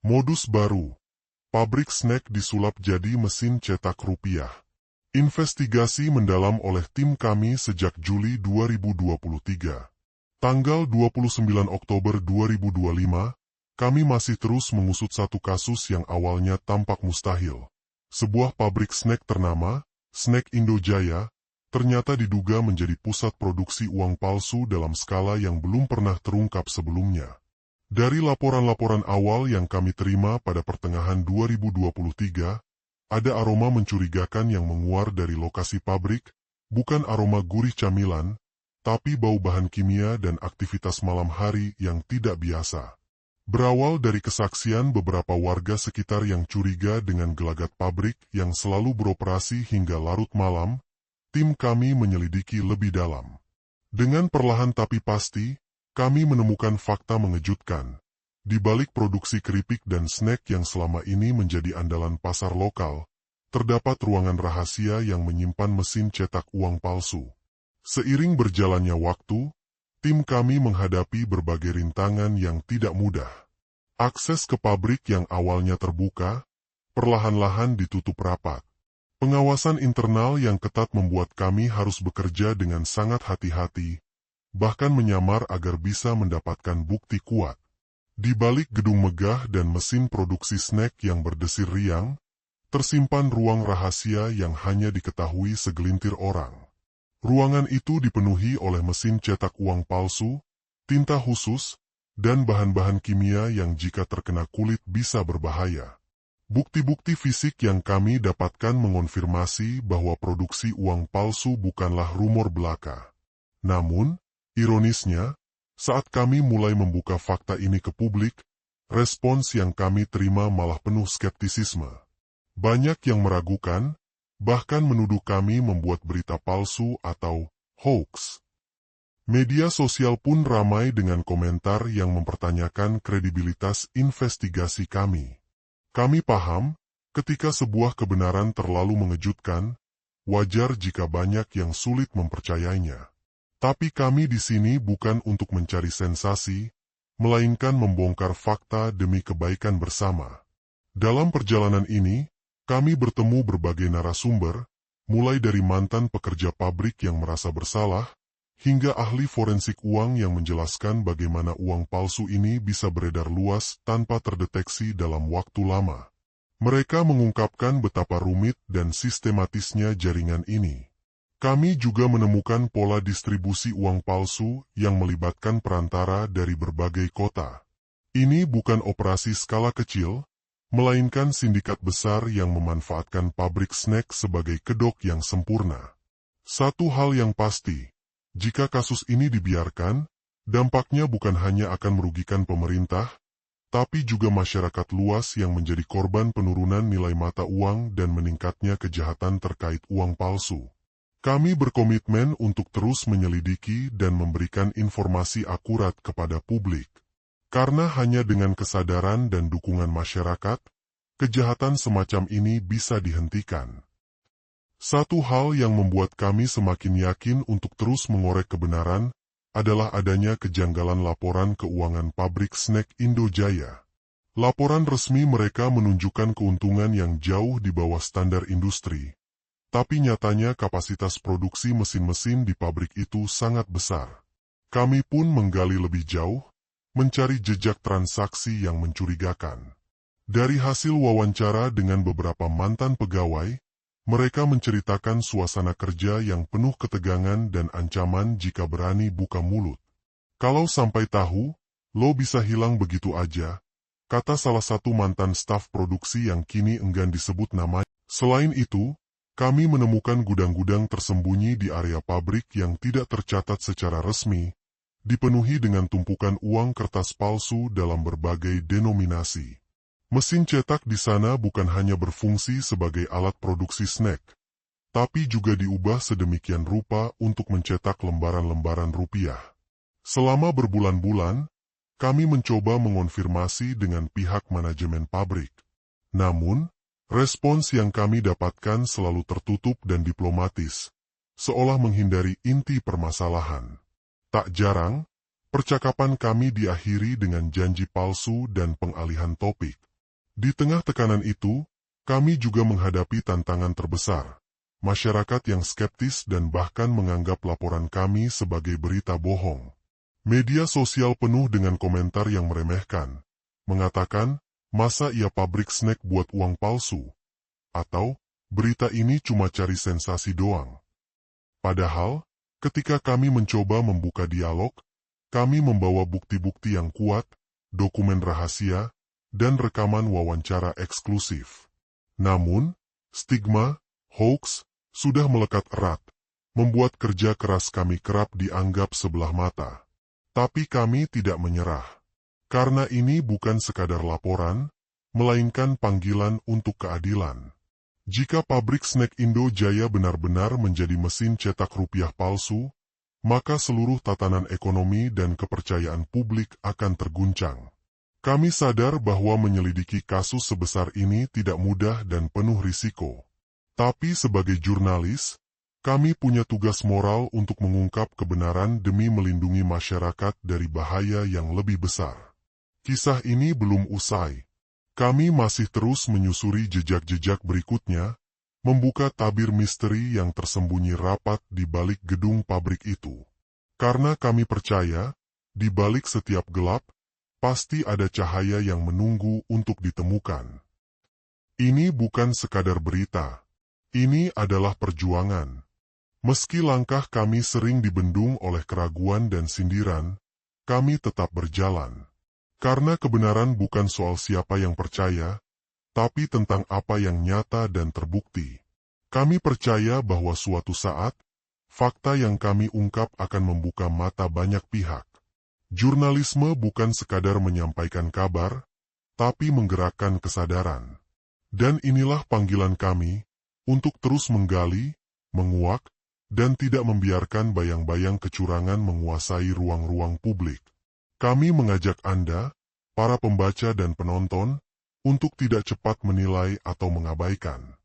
Modus baru. Pabrik snack disulap jadi mesin cetak rupiah. Investigasi mendalam oleh tim kami sejak Juli 2023. Tanggal 29 Oktober 2025, kami masih terus mengusut satu kasus yang awalnya tampak mustahil. Sebuah pabrik snack ternama, Snack Indojaya, ternyata diduga menjadi pusat produksi uang palsu dalam skala yang belum pernah terungkap sebelumnya. Dari laporan-laporan awal yang kami terima pada pertengahan 2023, ada aroma mencurigakan yang menguar dari lokasi pabrik, bukan aroma gurih camilan, tapi bau bahan kimia dan aktivitas malam hari yang tidak biasa. Berawal dari kesaksian beberapa warga sekitar yang curiga dengan gelagat pabrik yang selalu beroperasi hingga larut malam, tim kami menyelidiki lebih dalam. Dengan perlahan tapi pasti, kami menemukan fakta mengejutkan. Di balik produksi keripik dan snack yang selama ini menjadi andalan pasar lokal, terdapat ruangan rahasia yang menyimpan mesin cetak uang palsu. Seiring berjalannya waktu, tim kami menghadapi berbagai rintangan yang tidak mudah. Akses ke pabrik yang awalnya terbuka, perlahan-lahan ditutup rapat. Pengawasan internal yang ketat membuat kami harus bekerja dengan sangat hati-hati, bahkan menyamar agar bisa mendapatkan bukti kuat. Di balik gedung megah dan mesin produksi snack yang berdesir riang, tersimpan ruang rahasia yang hanya diketahui segelintir orang. Ruangan itu dipenuhi oleh mesin cetak uang palsu, tinta khusus, dan bahan-bahan kimia yang jika terkena kulit bisa berbahaya. Bukti-bukti fisik yang kami dapatkan mengonfirmasi bahwa produksi uang palsu bukanlah rumor belaka. Namun, ironisnya, saat kami mulai membuka fakta ini ke publik, respons yang kami terima malah penuh skeptisisme. Banyak yang meragukan, bahkan menuduh kami membuat berita palsu atau hoax. Media sosial pun ramai dengan komentar yang mempertanyakan kredibilitas investigasi kami. Kami paham, ketika sebuah kebenaran terlalu mengejutkan, wajar jika banyak yang sulit mempercayainya. Tapi kami di sini bukan untuk mencari sensasi, melainkan membongkar fakta demi kebaikan bersama. Dalam perjalanan ini, kami bertemu berbagai narasumber, mulai dari mantan pekerja pabrik yang merasa bersalah, hingga ahli forensik uang yang menjelaskan bagaimana uang palsu ini bisa beredar luas tanpa terdeteksi dalam waktu lama. Mereka mengungkapkan betapa rumit dan sistematisnya jaringan ini. Kami juga menemukan pola distribusi uang palsu yang melibatkan perantara dari berbagai kota. Ini bukan operasi skala kecil, melainkan sindikat besar yang memanfaatkan pabrik snack sebagai kedok yang sempurna. Satu hal yang pasti, jika kasus ini dibiarkan, dampaknya bukan hanya akan merugikan pemerintah, tapi juga masyarakat luas yang menjadi korban penurunan nilai mata uang dan meningkatnya kejahatan terkait uang palsu. Kami berkomitmen untuk terus menyelidiki dan memberikan informasi akurat kepada publik. Karena hanya dengan kesadaran dan dukungan masyarakat, kejahatan semacam ini bisa dihentikan. Satu hal yang membuat kami semakin yakin untuk terus mengorek kebenaran adalah adanya kejanggalan laporan keuangan pabrik snack Indojaya. Laporan resmi mereka menunjukkan keuntungan yang jauh di bawah standar industri. Tapi nyatanya kapasitas produksi mesin-mesin di pabrik itu sangat besar. Kami pun menggali lebih jauh, mencari jejak transaksi yang mencurigakan. Dari hasil wawancara dengan beberapa mantan pegawai, mereka menceritakan suasana kerja yang penuh ketegangan dan ancaman jika berani buka mulut. Kalau sampai tahu, lo bisa hilang begitu aja, kata salah satu mantan staf produksi yang kini enggan disebut namanya. Selain itu, kami menemukan gudang-gudang tersembunyi di area pabrik yang tidak tercatat secara resmi, dipenuhi dengan tumpukan uang kertas palsu dalam berbagai denominasi. Mesin cetak di sana bukan hanya berfungsi sebagai alat produksi snack, tapi juga diubah sedemikian rupa untuk mencetak lembaran-lembaran rupiah. Selama berbulan-bulan, kami mencoba mengonfirmasi dengan pihak manajemen pabrik. Namun, respons yang kami dapatkan selalu tertutup dan diplomatis, seolah menghindari inti permasalahan. Tak jarang, percakapan kami diakhiri dengan janji palsu dan pengalihan topik. Di tengah tekanan itu, kami juga menghadapi tantangan terbesar. Masyarakat yang skeptis dan bahkan menganggap laporan kami sebagai berita bohong. Media sosial penuh dengan komentar yang meremehkan, mengatakan, masa iya pabrik snack buat uang palsu? Atau, berita ini cuma cari sensasi doang. Padahal, ketika kami mencoba membuka dialog, kami membawa bukti-bukti yang kuat, dokumen rahasia, dan rekaman wawancara eksklusif. Namun, stigma, hoax, sudah melekat erat, membuat kerja keras kami kerap dianggap sebelah mata. Tapi kami tidak menyerah. Karena ini bukan sekadar laporan, melainkan panggilan untuk keadilan. Jika pabrik snack Indo Jaya benar-benar menjadi mesin cetak rupiah palsu, maka seluruh tatanan ekonomi dan kepercayaan publik akan terguncang. Kami sadar bahwa menyelidiki kasus sebesar ini tidak mudah dan penuh risiko. Tapi sebagai jurnalis, kami punya tugas moral untuk mengungkap kebenaran demi melindungi masyarakat dari bahaya yang lebih besar. Kisah ini belum usai. Kami masih terus menyusuri jejak-jejak berikutnya, membuka tabir misteri yang tersembunyi rapat di balik gedung pabrik itu. Karena kami percaya, di balik setiap gelap, pasti ada cahaya yang menunggu untuk ditemukan. Ini bukan sekadar berita. Ini adalah perjuangan. Meski langkah kami sering dibendung oleh keraguan dan sindiran, kami tetap berjalan. Karena kebenaran bukan soal siapa yang percaya, tapi tentang apa yang nyata dan terbukti. Kami percaya bahwa suatu saat, fakta yang kami ungkap akan membuka mata banyak pihak. Jurnalisme bukan sekadar menyampaikan kabar, tapi menggerakkan kesadaran. Dan inilah panggilan kami, untuk terus menggali, menguak, dan tidak membiarkan bayang-bayang kecurangan menguasai ruang-ruang publik. Kami mengajak Anda, para pembaca dan penonton, untuk tidak cepat menilai atau mengabaikan.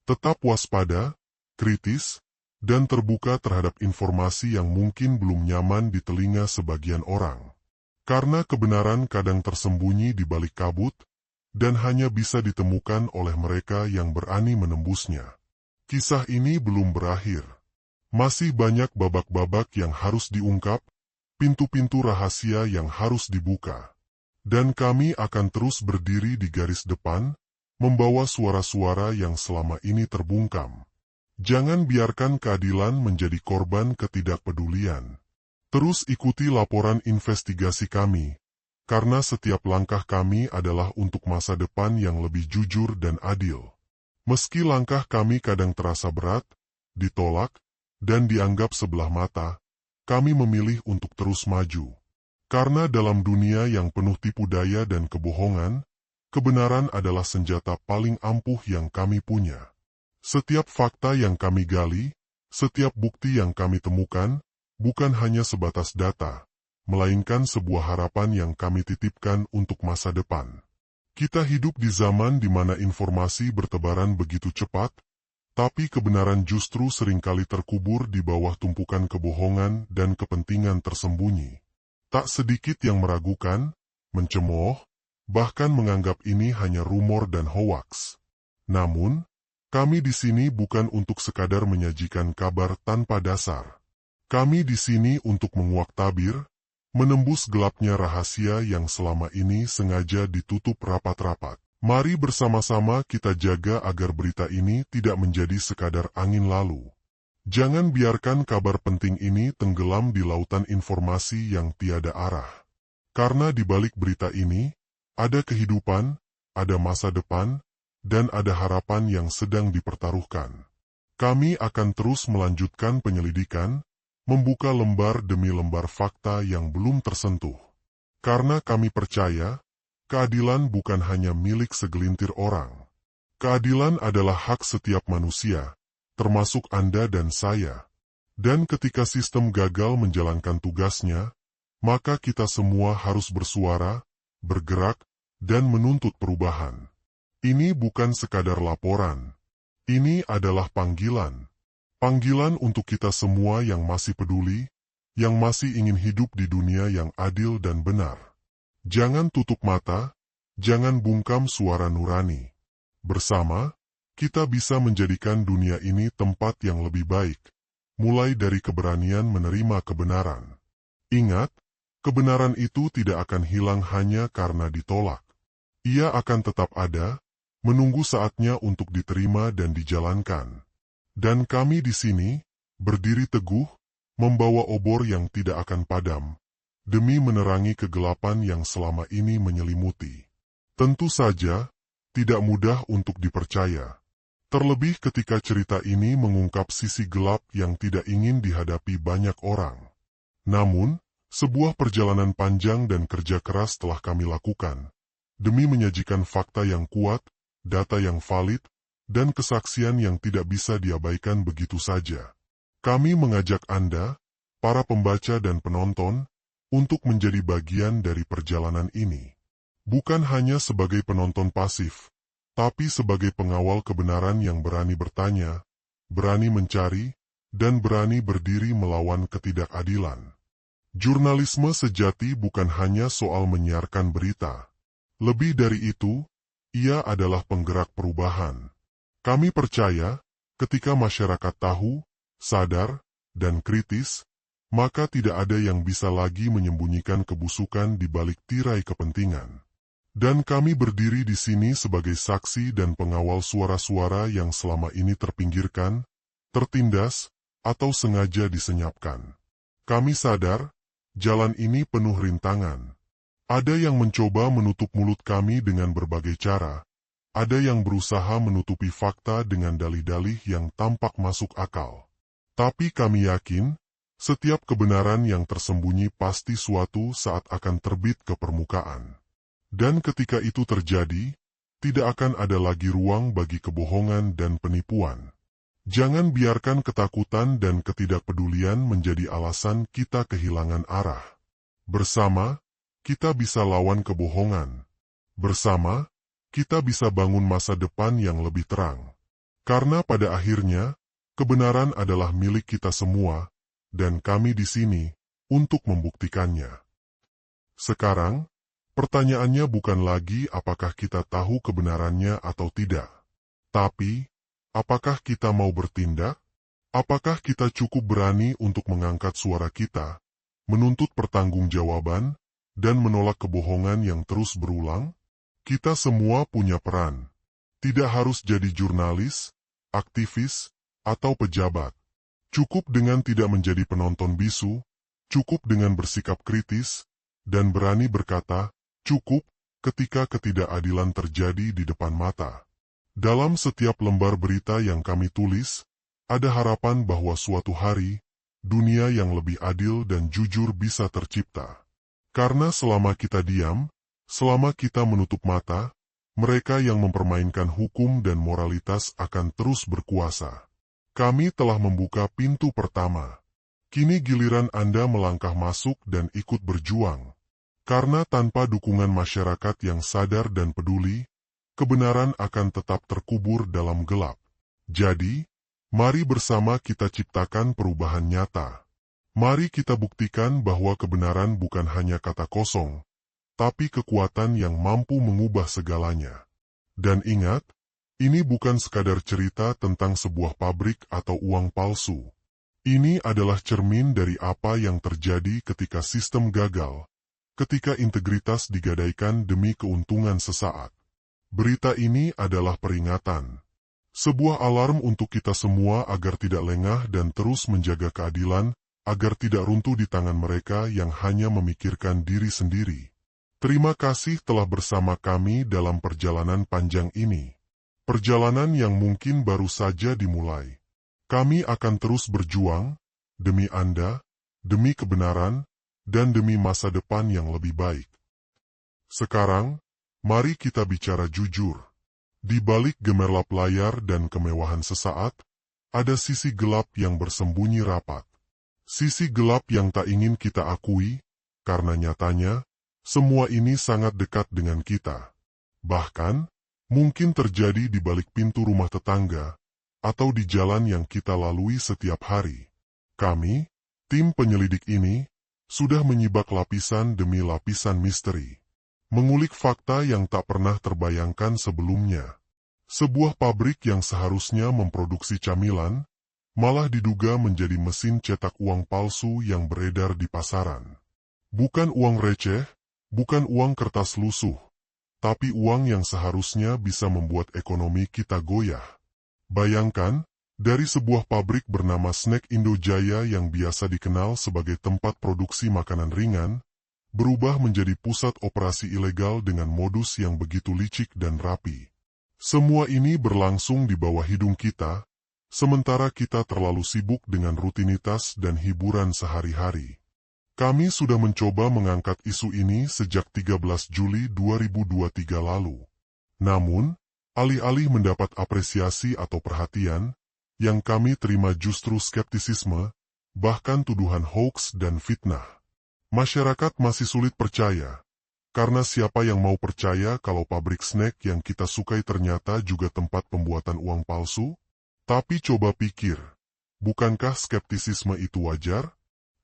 Tetap waspada, kritis, dan terbuka terhadap informasi yang mungkin belum nyaman di telinga sebagian orang. Karena kebenaran kadang tersembunyi di balik kabut, dan hanya bisa ditemukan oleh mereka yang berani menembusnya. Kisah ini belum berakhir. Masih banyak babak-babak yang harus diungkap, pintu-pintu rahasia yang harus dibuka. Dan kami akan terus berdiri di garis depan, membawa suara-suara yang selama ini terbungkam. Jangan biarkan keadilan menjadi korban ketidakpedulian. Terus ikuti laporan investigasi kami, karena setiap langkah kami adalah untuk masa depan yang lebih jujur dan adil. Meski langkah kami kadang terasa berat, ditolak, dan dianggap sebelah mata, kami memilih untuk terus maju. Karena dalam dunia yang penuh tipu daya dan kebohongan, kebenaran adalah senjata paling ampuh yang kami punya. Setiap fakta yang kami gali, setiap bukti yang kami temukan, bukan hanya sebatas data, melainkan sebuah harapan yang kami titipkan untuk masa depan. Kita hidup di zaman di mana informasi bertebaran begitu cepat, tapi kebenaran justru seringkali terkubur di bawah tumpukan kebohongan dan kepentingan tersembunyi. Tak sedikit yang meragukan, mencemooh, bahkan menganggap ini hanya rumor dan hoaks. Namun, kami di sini bukan untuk sekadar menyajikan kabar tanpa dasar. Kami di sini untuk menguak tabir, menembus gelapnya rahasia yang selama ini sengaja ditutup rapat-rapat. Mari bersama-sama kita jaga agar berita ini tidak menjadi sekadar angin lalu. Jangan biarkan kabar penting ini tenggelam di lautan informasi yang tiada arah. Karena di balik berita ini, ada kehidupan, ada masa depan, dan ada harapan yang sedang dipertaruhkan. Kami akan terus melanjutkan penyelidikan, membuka lembar demi lembar fakta yang belum tersentuh. Karena kami percaya, keadilan bukan hanya milik segelintir orang. Keadilan adalah hak setiap manusia, termasuk Anda dan saya. Dan ketika sistem gagal menjalankan tugasnya, maka kita semua harus bersuara, bergerak, dan menuntut perubahan. Ini bukan sekadar laporan. Ini adalah panggilan. Panggilan untuk kita semua yang masih peduli, yang masih ingin hidup di dunia yang adil dan benar. Jangan tutup mata, Jangan bungkam suara nurani. Bersama, kita bisa menjadikan dunia ini tempat yang lebih baik, mulai dari keberanian menerima kebenaran. Ingat, kebenaran itu tidak akan hilang hanya karena ditolak. Ia akan tetap ada, menunggu saatnya untuk diterima dan dijalankan. Dan kami di sini, berdiri teguh, membawa obor yang tidak akan padam, demi menerangi kegelapan yang selama ini menyelimuti. Tentu saja, tidak mudah untuk dipercaya. Terlebih ketika cerita ini mengungkap sisi gelap yang tidak ingin dihadapi banyak orang. Namun, sebuah perjalanan panjang dan kerja keras telah kami lakukan, demi menyajikan fakta yang kuat, data yang valid, dan kesaksian yang tidak bisa diabaikan begitu saja. Kami mengajak Anda, para pembaca dan penonton, untuk menjadi bagian dari perjalanan ini. Bukan hanya sebagai penonton pasif, tapi sebagai pengawal kebenaran yang berani bertanya, berani mencari, dan berani berdiri melawan ketidakadilan. Jurnalisme sejati bukan hanya soal menyiarkan berita. Lebih dari itu, ia adalah penggerak perubahan. Kami percaya, ketika masyarakat tahu, sadar, dan kritis, maka tidak ada yang bisa lagi menyembunyikan kebusukan di balik tirai kepentingan. Dan kami berdiri di sini sebagai saksi dan pengawal suara-suara yang selama ini terpinggirkan, tertindas, atau sengaja disenyapkan. Kami sadar, jalan ini penuh rintangan. Ada yang mencoba menutup mulut kami dengan berbagai cara, ada yang berusaha menutupi fakta dengan dalih-dalih yang tampak masuk akal. Tapi kami yakin, setiap kebenaran yang tersembunyi pasti suatu saat akan terbit ke permukaan. Dan ketika itu terjadi, tidak akan ada lagi ruang bagi kebohongan dan penipuan. Jangan biarkan ketakutan dan ketidakpedulian menjadi alasan kita kehilangan arah. Bersama, kita bisa lawan kebohongan. Bersama, kita bisa bangun masa depan yang lebih terang. Karena pada akhirnya, kebenaran adalah milik kita semua, dan kami di sini untuk membuktikannya. Sekarang, pertanyaannya bukan lagi apakah kita tahu kebenarannya atau tidak. Tapi, apakah kita mau bertindak? Apakah kita cukup berani untuk mengangkat suara kita, menuntut pertanggungjawaban, dan menolak kebohongan yang terus berulang? Kita semua punya peran. Tidak harus jadi jurnalis, aktivis, atau pejabat. Cukup dengan tidak menjadi penonton bisu, cukup dengan bersikap kritis, dan berani berkata, cukup, ketika ketidakadilan terjadi di depan mata. Dalam setiap lembar berita yang kami tulis, ada harapan bahwa suatu hari, dunia yang lebih adil dan jujur bisa tercipta. Karena selama kita diam, selama kita menutup mata, mereka yang mempermainkan hukum dan moralitas akan terus berkuasa. Kami telah membuka pintu pertama. Kini giliran Anda melangkah masuk dan ikut berjuang. Karena tanpa dukungan masyarakat yang sadar dan peduli, kebenaran akan tetap terkubur dalam gelap. Jadi, mari bersama kita ciptakan perubahan nyata. Mari kita buktikan bahwa kebenaran bukan hanya kata kosong, tapi kekuatan yang mampu mengubah segalanya. Dan ingat, ini bukan sekadar cerita tentang sebuah pabrik atau uang palsu. Ini adalah cermin dari apa yang terjadi ketika sistem gagal, ketika integritas digadaikan demi keuntungan sesaat. Berita ini adalah peringatan. Sebuah alarm untuk kita semua agar tidak lengah dan terus menjaga keadilan, agar tidak runtuh di tangan mereka yang hanya memikirkan diri sendiri. Terima kasih telah bersama kami dalam perjalanan panjang ini. Perjalanan yang mungkin baru saja dimulai. Kami akan terus berjuang, demi Anda, demi kebenaran, dan demi masa depan yang lebih baik. Sekarang, mari kita bicara jujur. Di balik gemerlap layar dan kemewahan sesaat, ada sisi gelap yang bersembunyi rapat. Sisi gelap yang tak ingin kita akui, karena nyatanya, semua ini sangat dekat dengan kita. Bahkan, mungkin terjadi di balik pintu rumah tetangga, atau di jalan yang kita lalui setiap hari. Kami, tim penyelidik ini, sudah menyibak lapisan demi lapisan misteri. mengulik fakta yang tak pernah terbayangkan sebelumnya. Sebuah pabrik yang seharusnya memproduksi camilan, malah diduga menjadi mesin cetak uang palsu yang beredar di pasaran. Bukan uang receh, bukan uang kertas lusuh, tapi uang yang seharusnya bisa membuat ekonomi kita goyah. Bayangkan, dari sebuah pabrik bernama Snack Indojaya yang biasa dikenal sebagai tempat produksi makanan ringan, berubah menjadi pusat operasi ilegal dengan modus yang begitu licik dan rapi. Semua ini berlangsung di bawah hidung kita, sementara kita terlalu sibuk dengan rutinitas dan hiburan sehari-hari. Kami sudah mencoba mengangkat isu ini sejak 13 Juli 2023 lalu. Namun, alih-alih mendapat apresiasi atau perhatian, yang kami terima justru skeptisisme, bahkan tuduhan hoax dan fitnah. Masyarakat masih sulit percaya. Karena siapa yang mau percaya kalau pabrik snack yang kita sukai ternyata juga tempat pembuatan uang palsu? Tapi coba pikir, bukankah skeptisisme itu wajar?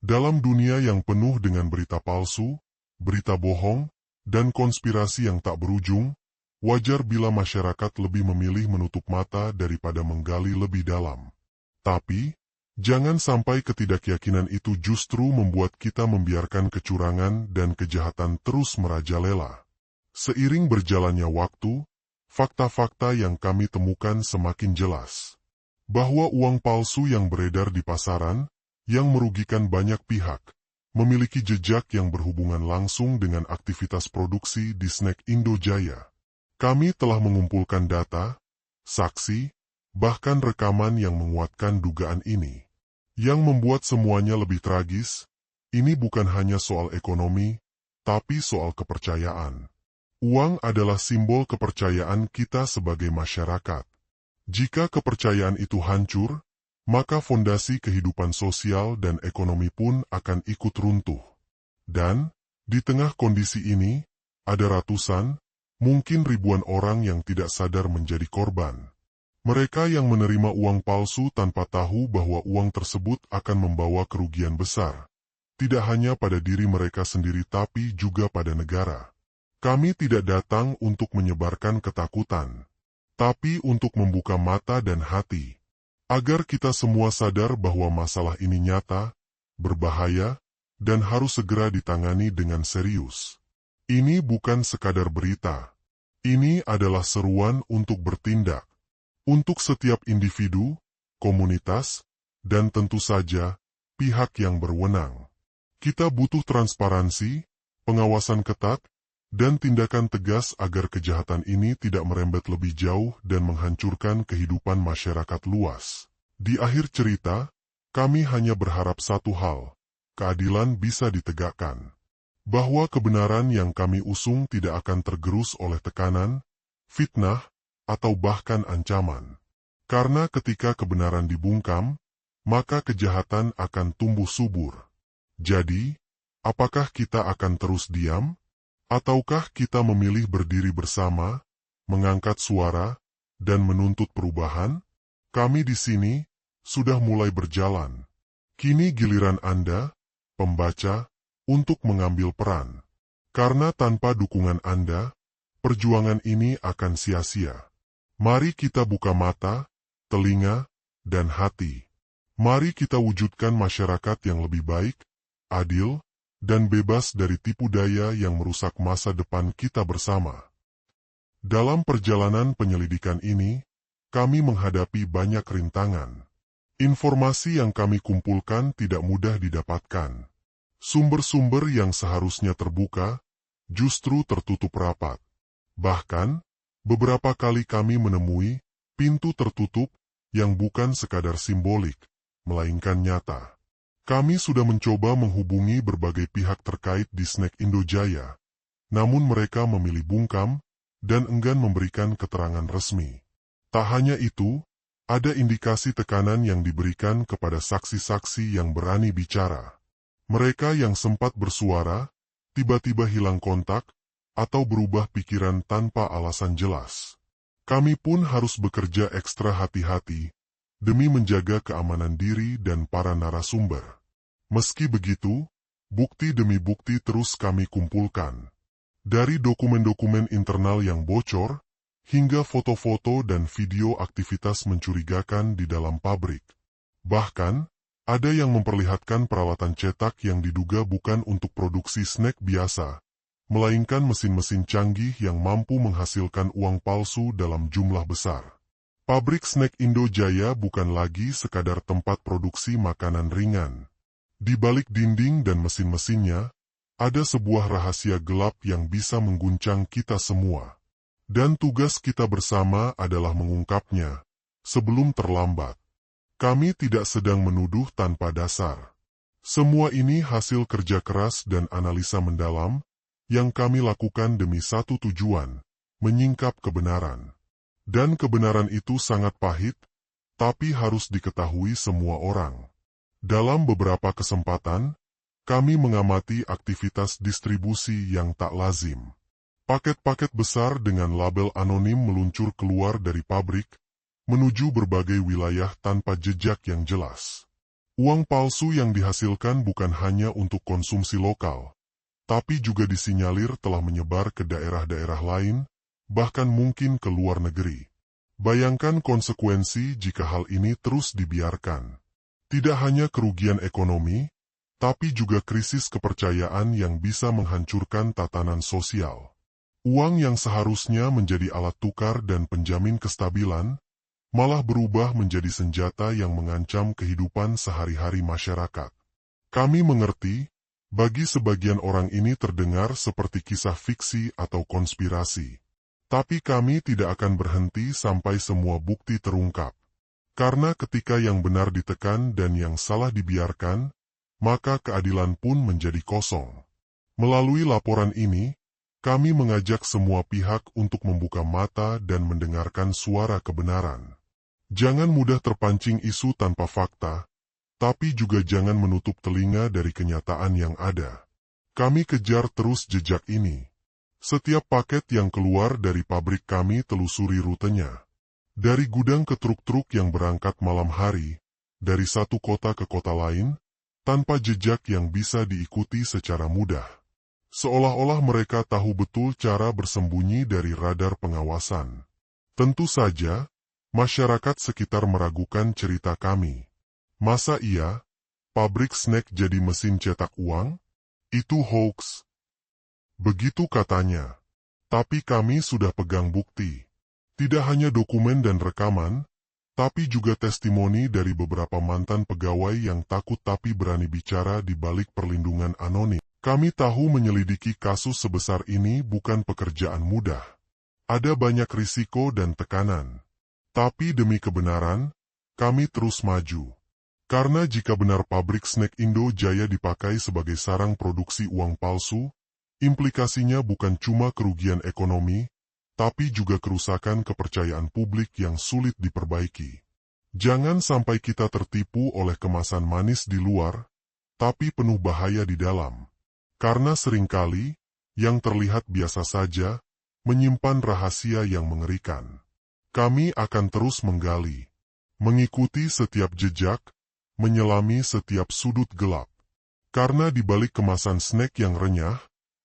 Dalam dunia yang penuh dengan berita palsu, berita bohong, dan konspirasi yang tak berujung, wajar bila masyarakat lebih memilih menutup mata daripada menggali lebih dalam. Tapi, jangan sampai ketidakyakinan itu justru membuat kita membiarkan kecurangan dan kejahatan terus merajalela. Seiring berjalannya waktu, fakta-fakta yang kami temukan semakin jelas. Bahwa uang palsu yang beredar di pasaran, yang merugikan banyak pihak, memiliki jejak yang berhubungan langsung dengan aktivitas produksi di Snack Indojaya. Kami telah mengumpulkan data, saksi, bahkan rekaman yang menguatkan dugaan ini. Yang membuat semuanya lebih tragis, ini bukan hanya soal ekonomi, tapi soal kepercayaan. Uang adalah simbol kepercayaan kita sebagai masyarakat. Jika kepercayaan itu hancur, maka fondasi kehidupan sosial dan ekonomi pun akan ikut runtuh. Dan, di tengah kondisi ini, ada ratusan, mungkin ribuan orang yang tidak sadar menjadi korban. Mereka yang menerima uang palsu tanpa tahu bahwa uang tersebut akan membawa kerugian besar. Tidak hanya pada diri mereka sendiri tapi juga pada negara. Kami tidak datang untuk menyebarkan ketakutan, tapi untuk membuka mata dan hati. Agar kita semua sadar bahwa masalah ini nyata, berbahaya, dan harus segera ditangani dengan serius. Ini bukan sekadar berita. Ini adalah seruan untuk bertindak. Untuk setiap individu, komunitas, dan tentu saja, pihak yang berwenang. Kita butuh transparansi, pengawasan ketat, dan tindakan tegas agar kejahatan ini tidak merembet lebih jauh dan menghancurkan kehidupan masyarakat luas. Di akhir cerita, kami hanya berharap satu hal, keadilan bisa ditegakkan. Bahwa kebenaran yang kami usung tidak akan tergerus oleh tekanan, fitnah, atau bahkan ancaman. Karena ketika kebenaran dibungkam, maka kejahatan akan tumbuh subur. Jadi, apakah kita akan terus diam? Ataukah kita memilih berdiri bersama, mengangkat suara, dan menuntut perubahan? Kami di sini sudah mulai berjalan. Kini giliran Anda, pembaca, untuk mengambil peran. Karena tanpa dukungan Anda, perjuangan ini akan sia-sia. Mari kita buka mata, telinga, dan hati. Mari kita wujudkan masyarakat yang lebih baik, adil, dan bebas dari tipu daya yang merusak masa depan kita bersama. Dalam perjalanan penyelidikan ini, kami menghadapi banyak rintangan. Informasi yang kami kumpulkan tidak mudah didapatkan. Sumber-sumber yang seharusnya terbuka, justru tertutup rapat. Bahkan, beberapa kali kami menemui pintu tertutup yang bukan sekadar simbolik, melainkan nyata. Kami sudah mencoba menghubungi berbagai pihak terkait di Snack Indojaya, namun mereka memilih bungkam dan enggan memberikan keterangan resmi. Tak hanya itu, ada indikasi tekanan yang diberikan kepada saksi-saksi yang berani bicara. Mereka yang sempat bersuara, tiba-tiba hilang kontak, atau berubah pikiran tanpa alasan jelas. Kami pun harus bekerja ekstra hati-hati, demi menjaga keamanan diri dan para narasumber. Meski begitu, bukti demi bukti terus kami kumpulkan. Dari dokumen-dokumen internal yang bocor, hingga foto-foto dan video aktivitas mencurigakan di dalam pabrik. Bahkan, ada yang memperlihatkan peralatan cetak yang diduga bukan untuk produksi snack biasa, melainkan mesin-mesin canggih yang mampu menghasilkan uang palsu dalam jumlah besar. Pabrik snack Indo Jaya bukan lagi sekadar tempat produksi makanan ringan. Di balik dinding dan mesin-mesinnya, ada sebuah rahasia gelap yang bisa mengguncang kita semua. Dan tugas kita bersama adalah mengungkapnya, sebelum terlambat. Kami tidak sedang menuduh tanpa dasar. Semua ini hasil kerja keras dan analisa mendalam, yang kami lakukan demi satu tujuan, menyingkap kebenaran. Dan kebenaran itu sangat pahit, tapi harus diketahui semua orang. Dalam beberapa kesempatan, kami mengamati aktivitas distribusi yang tak lazim. Paket-paket besar dengan label anonim meluncur keluar dari pabrik, menuju berbagai wilayah tanpa jejak yang jelas. Uang palsu yang dihasilkan bukan hanya untuk konsumsi lokal, tapi juga disinyalir telah menyebar ke daerah-daerah lain, bahkan mungkin ke luar negeri. Bayangkan konsekuensi jika hal ini terus dibiarkan. Tidak hanya kerugian ekonomi, tapi juga krisis kepercayaan yang bisa menghancurkan tatanan sosial. Uang yang seharusnya menjadi alat tukar dan penjamin kestabilan, malah berubah menjadi senjata yang mengancam kehidupan sehari-hari masyarakat. Kami mengerti, bagi sebagian orang ini terdengar seperti kisah fiksi atau konspirasi. Tapi kami tidak akan berhenti sampai semua bukti terungkap. Karena ketika yang benar ditekan dan yang salah dibiarkan, maka keadilan pun menjadi kosong. Melalui laporan ini, kami mengajak semua pihak untuk membuka mata dan mendengarkan suara kebenaran. Jangan mudah terpancing isu tanpa fakta, tapi juga jangan menutup telinga dari kenyataan yang ada. Kami kejar terus jejak ini. Setiap paket yang keluar dari pabrik kami telusuri rutenya. Dari gudang ke truk-truk yang berangkat malam hari, dari satu kota ke kota lain, tanpa jejak yang bisa diikuti secara mudah. Seolah-olah mereka tahu betul cara bersembunyi dari radar pengawasan. Tentu saja, masyarakat sekitar meragukan cerita kami. Masa iya, pabrik snack jadi mesin cetak uang? Itu hoax. Begitu katanya. Tapi kami sudah pegang bukti. Tidak hanya dokumen dan rekaman, tapi juga testimoni dari beberapa mantan pegawai yang takut tapi berani bicara di balik perlindungan anonim. Kami tahu menyelidiki kasus sebesar ini bukan pekerjaan mudah. Ada banyak risiko dan tekanan. Tapi demi kebenaran, kami terus maju. Karena jika benar pabrik snack Indo Jaya dipakai sebagai sarang produksi uang palsu, implikasinya bukan cuma kerugian ekonomi, tapi juga kerusakan kepercayaan publik yang sulit diperbaiki. Jangan sampai kita tertipu oleh kemasan manis di luar, tapi penuh bahaya di dalam. Karena seringkali, yang terlihat biasa saja, menyimpan rahasia yang mengerikan. Kami akan terus menggali, mengikuti setiap jejak, menyelami setiap sudut gelap. Karena di balik kemasan snack yang renyah,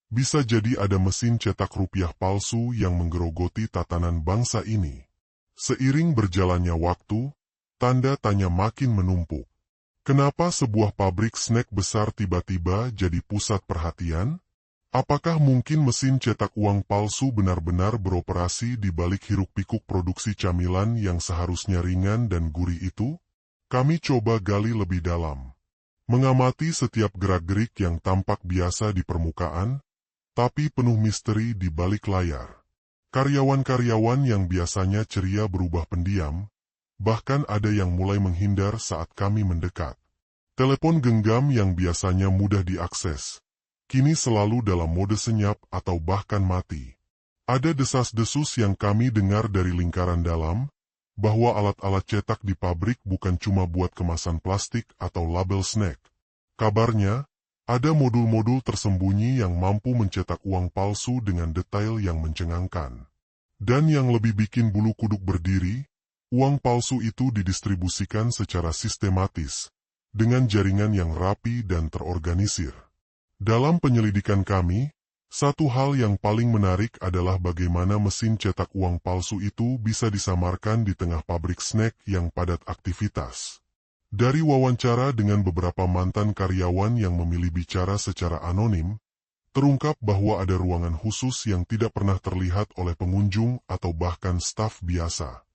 bisa jadi ada mesin cetak rupiah palsu yang menggerogoti tatanan bangsa ini. Seiring berjalannya waktu, tanda tanya makin menumpuk. Kenapa sebuah pabrik snack besar tiba-tiba jadi pusat perhatian? Apakah mungkin mesin cetak uang palsu benar-benar beroperasi di balik hiruk-pikuk produksi camilan yang seharusnya ringan dan gurih itu? Kami coba gali lebih dalam. Mengamati setiap gerak-gerik yang tampak biasa di permukaan, tapi penuh misteri di balik layar. Karyawan-karyawan yang biasanya ceria berubah pendiam, bahkan ada yang mulai menghindar saat kami mendekat. Telepon genggam yang biasanya mudah diakses, kini selalu dalam mode senyap atau bahkan mati. Ada desas-desus yang kami dengar dari lingkaran dalam, bahwa alat-alat cetak di pabrik bukan cuma buat kemasan plastik atau label snack. Kabarnya, ada modul-modul tersembunyi yang mampu mencetak uang palsu dengan detail yang mencengangkan. Dan yang lebih bikin bulu kuduk berdiri, uang palsu itu didistribusikan secara sistematis, dengan jaringan yang rapi dan terorganisir. Dalam penyelidikan kami, Satu hal yang paling menarik adalah bagaimana mesin cetak uang palsu itu bisa disamarkan di tengah pabrik snack yang padat aktivitas. Dari wawancara dengan beberapa mantan karyawan yang memilih bicara secara anonim, terungkap bahwa ada ruangan khusus yang tidak pernah terlihat oleh pengunjung atau bahkan staf biasa.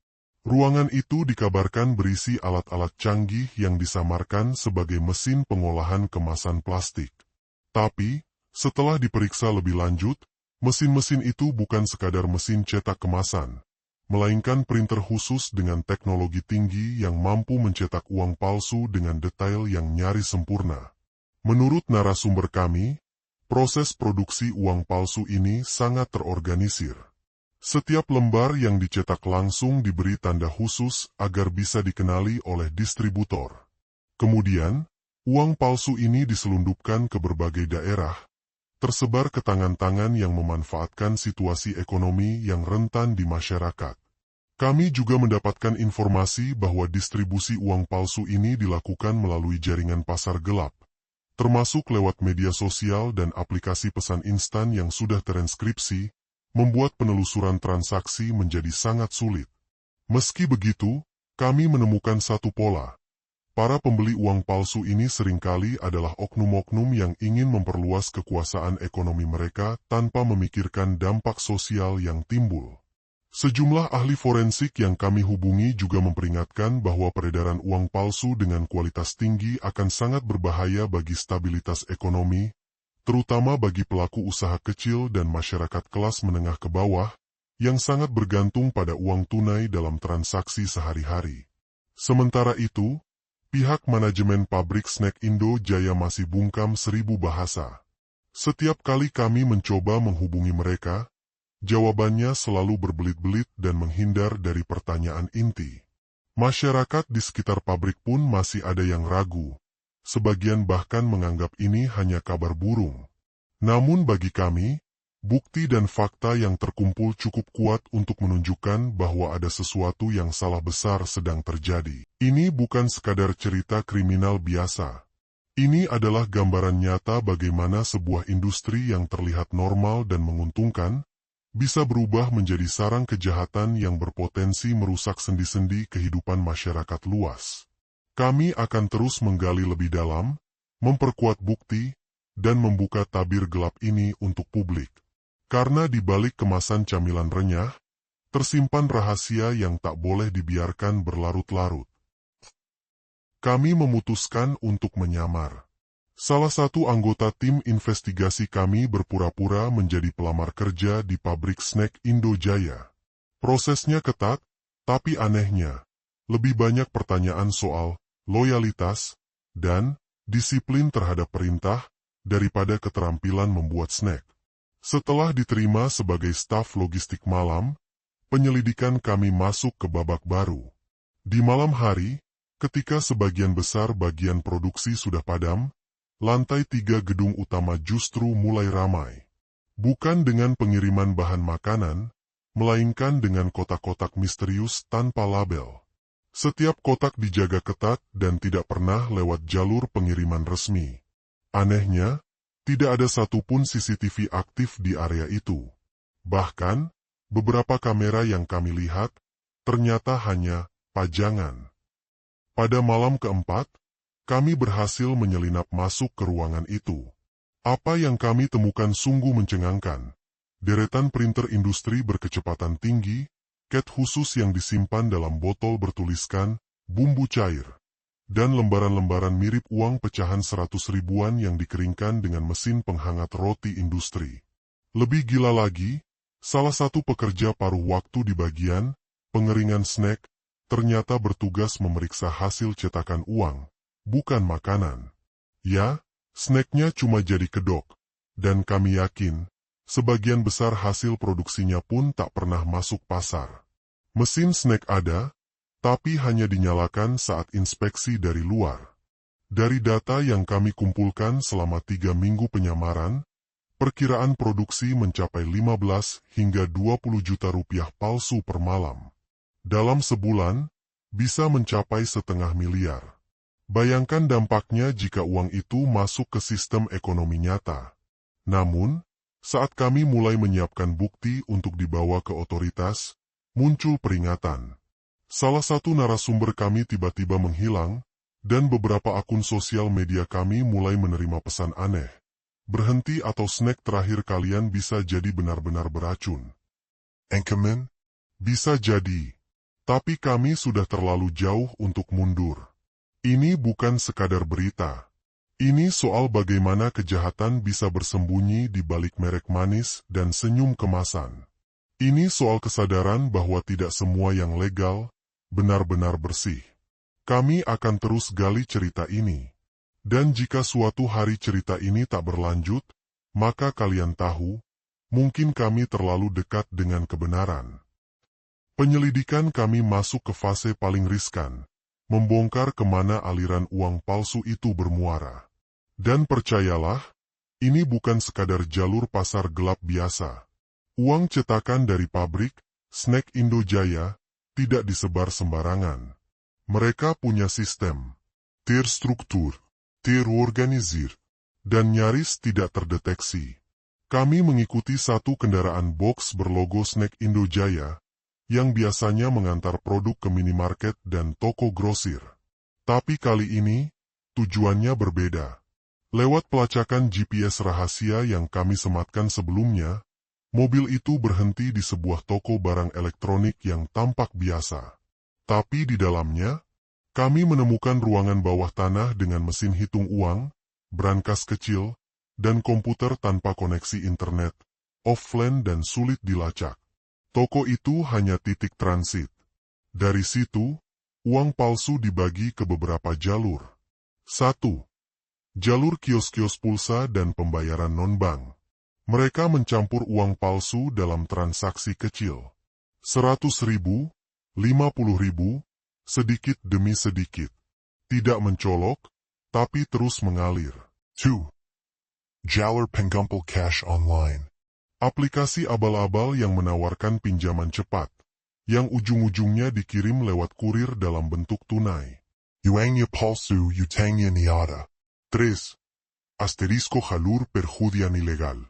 Ruangan itu dikabarkan berisi alat-alat canggih yang disamarkan sebagai mesin pengolahan kemasan plastik. Tapi, setelah diperiksa lebih lanjut, mesin-mesin itu bukan sekadar mesin cetak kemasan, melainkan printer khusus dengan teknologi tinggi yang mampu mencetak uang palsu dengan detail yang nyaris sempurna. Menurut narasumber kami, proses produksi uang palsu ini sangat terorganisir. Setiap lembar yang dicetak langsung diberi tanda khusus agar bisa dikenali oleh distributor. Kemudian, uang palsu ini diselundupkan ke berbagai daerah, tersebar ke tangan-tangan yang memanfaatkan situasi ekonomi yang rentan di masyarakat. Kami juga mendapatkan informasi bahwa distribusi uang palsu ini dilakukan melalui jaringan pasar gelap, termasuk lewat media sosial dan aplikasi pesan instan yang sudah terenskripsi, membuat penelusuran transaksi menjadi sangat sulit. Meski begitu, kami menemukan satu pola. Para pembeli uang palsu ini seringkali adalah oknum-oknum yang ingin memperluas kekuasaan ekonomi mereka tanpa memikirkan dampak sosial yang timbul. Sejumlah ahli forensik yang kami hubungi juga memperingatkan bahwa peredaran uang palsu dengan kualitas tinggi akan sangat berbahaya bagi stabilitas ekonomi, terutama bagi pelaku usaha kecil dan masyarakat kelas menengah ke bawah, yang sangat bergantung pada uang tunai dalam transaksi sehari-hari. Sementara itu, pihak manajemen pabrik snack Indo Jaya masih bungkam 1000 bahasa. Setiap kali kami mencoba menghubungi mereka, jawabannya selalu berbelit-belit dan menghindar dari pertanyaan inti. Masyarakat di sekitar pabrik pun masih ada yang ragu. Sebagian bahkan menganggap ini hanya kabar burung. Namun bagi kami, bukti dan fakta yang terkumpul cukup kuat untuk menunjukkan bahwa ada sesuatu yang salah besar sedang terjadi. Ini bukan sekadar cerita kriminal biasa. Ini adalah gambaran nyata bagaimana sebuah industri yang terlihat normal dan menguntungkan, bisa berubah menjadi sarang kejahatan yang berpotensi merusak sendi-sendi kehidupan masyarakat luas. Kami akan terus menggali lebih dalam, memperkuat bukti, dan membuka tabir gelap ini untuk publik. Karena di balik kemasan camilan renyah, tersimpan rahasia yang tak boleh dibiarkan berlarut-larut. Kami memutuskan untuk menyamar. Salah satu anggota tim investigasi kami berpura-pura menjadi pelamar kerja di pabrik snack Indo Jaya. Prosesnya ketat, tapi anehnya, lebih banyak pertanyaan soal loyalitas dan disiplin terhadap perintah daripada keterampilan membuat snack. Setelah diterima sebagai staf logistik malam, penyelidikan kami masuk ke babak baru. Di malam hari, ketika sebagian besar bagian produksi sudah padam, lantai 3 gedung utama justru mulai ramai. Bukan dengan pengiriman bahan makanan, melainkan dengan kotak-kotak misterius tanpa label. Setiap kotak dijaga ketat dan tidak pernah lewat jalur pengiriman resmi. Anehnya, tidak ada satupun CCTV aktif di area itu. Bahkan, beberapa kamera yang kami lihat, ternyata hanya pajangan. Pada malam keempat, kami berhasil menyelinap masuk ke ruangan itu. Apa yang kami temukan sungguh mencengangkan. Deretan printer industri berkecepatan tinggi, cat khusus yang disimpan dalam botol bertuliskan bumbu cair, dan lembaran-lembaran mirip uang pecahan 100 ribuan yang dikeringkan dengan mesin penghangat roti industri. Lebih gila lagi, salah satu pekerja paruh waktu di bagian pengeringan snack ternyata bertugas memeriksa hasil cetakan uang, bukan makanan. Ya, snacknya cuma jadi kedok, dan kami yakin, sebagian besar hasil produksinya pun tak pernah masuk pasar. Mesin snack ada, tapi hanya dinyalakan saat inspeksi dari luar. Dari data yang kami kumpulkan selama 3 minggu penyamaran, perkiraan produksi mencapai 15 hingga 20 juta rupiah palsu per malam. Dalam sebulan, bisa mencapai 500 miliar. Bayangkan dampaknya jika uang itu masuk ke sistem ekonomi nyata. Namun, Saat kami mulai menyiapkan bukti untuk dibawa ke otoritas, muncul peringatan. Salah satu narasumber kami tiba-tiba menghilang, dan beberapa akun sosial media kami mulai menerima pesan aneh. Berhenti atau snack terakhir kalian bisa jadi benar-benar beracun. Anchorman? Bisa jadi. Tapi kami sudah terlalu jauh untuk mundur. Ini bukan sekadar berita. Ini soal bagaimana kejahatan bisa bersembunyi di balik merek manis dan senyum kemasan. Ini soal kesadaran bahwa tidak semua yang legal benar-benar bersih. Kami akan terus gali cerita ini. Dan jika suatu hari cerita ini tak berlanjut, maka kalian tahu, mungkin kami terlalu dekat dengan kebenaran. Penyelidikan kami masuk ke fase paling riskan. Membongkar kemana aliran uang palsu itu bermuara. Dan percayalah, ini bukan sekadar jalur pasar gelap biasa. Uang cetakan dari pabrik, Snack Indojaya, tidak disebar sembarangan. Mereka punya sistem, terstruktur, terorganisir, dan nyaris tidak terdeteksi. Kami mengikuti satu kendaraan box berlogo Snack Indojaya, yang biasanya mengantar produk ke minimarket dan toko grosir. Tapi kali ini, tujuannya berbeda. Lewat pelacakan GPS rahasia yang kami sematkan sebelumnya, mobil itu berhenti di sebuah toko barang elektronik yang tampak biasa. Tapi di dalamnya, kami menemukan ruangan bawah tanah dengan mesin hitung uang, brankas kecil, dan komputer tanpa koneksi internet, offline dan sulit dilacak. Toko itu hanya titik transit. Dari situ, uang palsu dibagi ke beberapa jalur. 1. Jalur kios-kios pulsa dan pembayaran non-bank. Mereka mencampur uang palsu dalam transaksi kecil. 100.000, 50.000, sedikit demi sedikit. Tidak mencolok, tapi terus mengalir. 2. Jalur penggumpal cash online. Aplikasi abal-abal yang menawarkan pinjaman cepat, yang ujung-ujungnya dikirim lewat kurir dalam bentuk tunai. Uangnya palsu, utangnya nyata. 3. Asterisco jalur perjudian ilegal.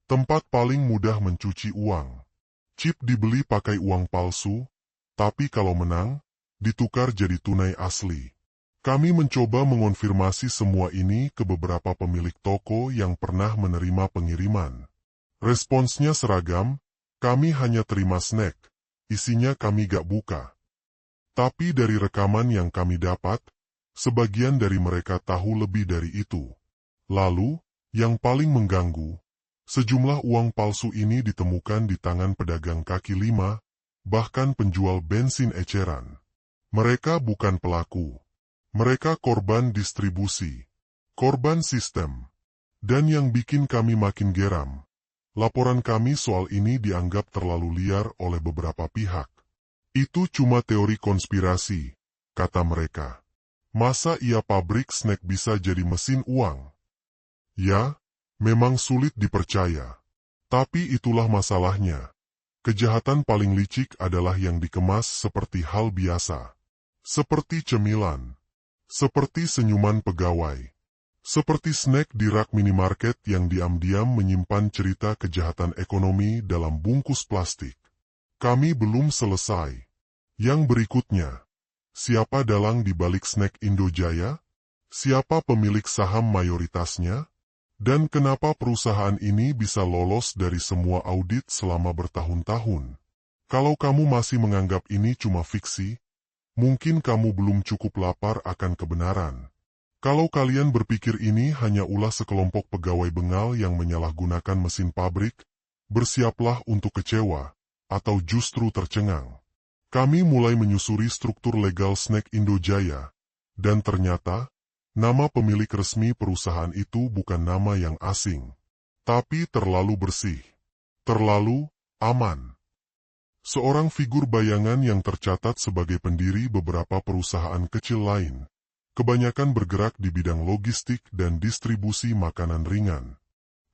Tempat paling mudah mencuci uang. Chip dibeli pakai uang palsu, tapi kalau menang, ditukar jadi tunai asli. Kami mencoba mengonfirmasi semua ini ke beberapa pemilik toko yang pernah menerima pengiriman. Responsnya seragam, kami hanya terima snack, isinya kami gak buka. Tapi dari rekaman yang kami dapat, sebagian dari mereka tahu lebih dari itu. Lalu, yang paling mengganggu, sejumlah uang palsu ini ditemukan di tangan pedagang kaki lima, bahkan penjual bensin eceran. Mereka bukan pelaku. Mereka korban distribusi, korban sistem. Dan yang bikin kami makin geram, laporan kami soal ini dianggap terlalu liar oleh beberapa pihak. Itu cuma teori konspirasi, kata mereka. Masa iya pabrik snack bisa jadi mesin uang? Ya, memang sulit dipercaya. Tapi itulah masalahnya. Kejahatan paling licik adalah yang dikemas seperti hal biasa. Seperti cemilan. Seperti senyuman pegawai. Seperti snack di rak minimarket yang diam-diam menyimpan cerita kejahatan ekonomi dalam bungkus plastik. Kami belum selesai. Yang berikutnya, siapa dalang di balik Snack Indojaya? Siapa pemilik saham mayoritasnya? Dan kenapa perusahaan ini bisa lolos dari semua audit selama bertahun-tahun? Kalau kamu masih menganggap ini cuma fiksi, mungkin kamu belum cukup lapar akan kebenaran. Kalau kalian berpikir ini hanya ulah sekelompok pegawai bengal yang menyalahgunakan mesin pabrik, bersiaplah untuk kecewa, atau justru tercengang. Kami mulai menyusuri struktur legal Snack Indojaya, dan ternyata, nama pemilik resmi perusahaan itu bukan nama yang asing. Tapi terlalu bersih. Terlalu aman. Seorang figur bayangan yang tercatat sebagai pendiri beberapa perusahaan kecil lain. Kebanyakan bergerak di bidang logistik dan distribusi makanan ringan.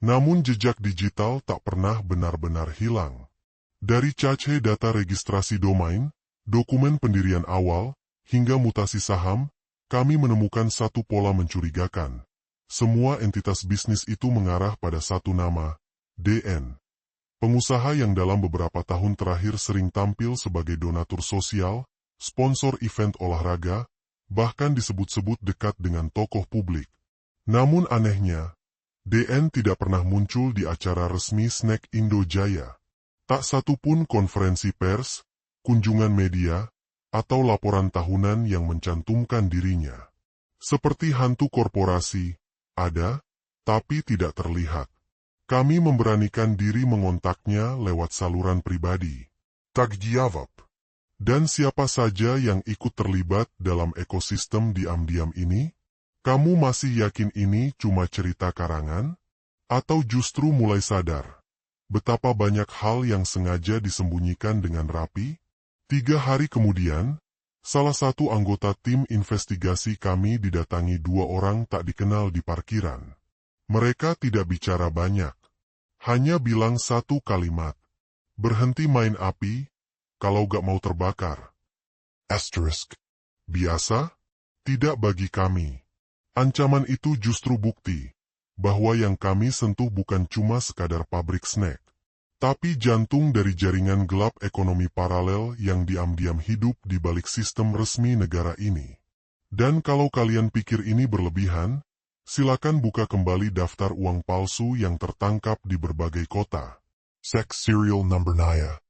Namun jejak digital tak pernah benar-benar hilang. Dari cache data registrasi domain, dokumen pendirian awal, hingga mutasi saham, kami menemukan satu pola mencurigakan. Semua entitas bisnis itu mengarah pada satu nama, DN. Pengusaha yang dalam beberapa tahun terakhir sering tampil sebagai donatur sosial, sponsor event olahraga, bahkan disebut-sebut dekat dengan tokoh publik. Namun anehnya, DN tidak pernah muncul di acara resmi Snack Indo Jaya. Tak satu pun konferensi pers, kunjungan media, atau laporan tahunan yang mencantumkan dirinya. Seperti hantu korporasi, ada, tapi tidak terlihat. Kami memberanikan diri mengontaknya lewat saluran pribadi. Tak jawab. Dan siapa saja yang ikut terlibat dalam ekosistem diam-diam ini? Kamu masih yakin ini cuma cerita karangan? Atau justru mulai sadar betapa banyak hal yang sengaja disembunyikan dengan rapi? 3 hari kemudian, salah satu anggota tim investigasi kami didatangi 2 orang tak dikenal di parkiran. Mereka tidak bicara banyak. Hanya bilang satu kalimat. Berhenti main api, kalau gak mau terbakar. Asterisk. Biasa? Tidak bagi kami. Ancaman itu justru bukti bahwa yang kami sentuh bukan cuma sekadar pabrik snack, tapi jantung dari jaringan gelap ekonomi paralel yang diam-diam hidup di balik sistem resmi negara ini. Dan kalau kalian pikir ini berlebihan, silakan buka kembali daftar uang palsu yang tertangkap di berbagai kota. Sex serial number Naya.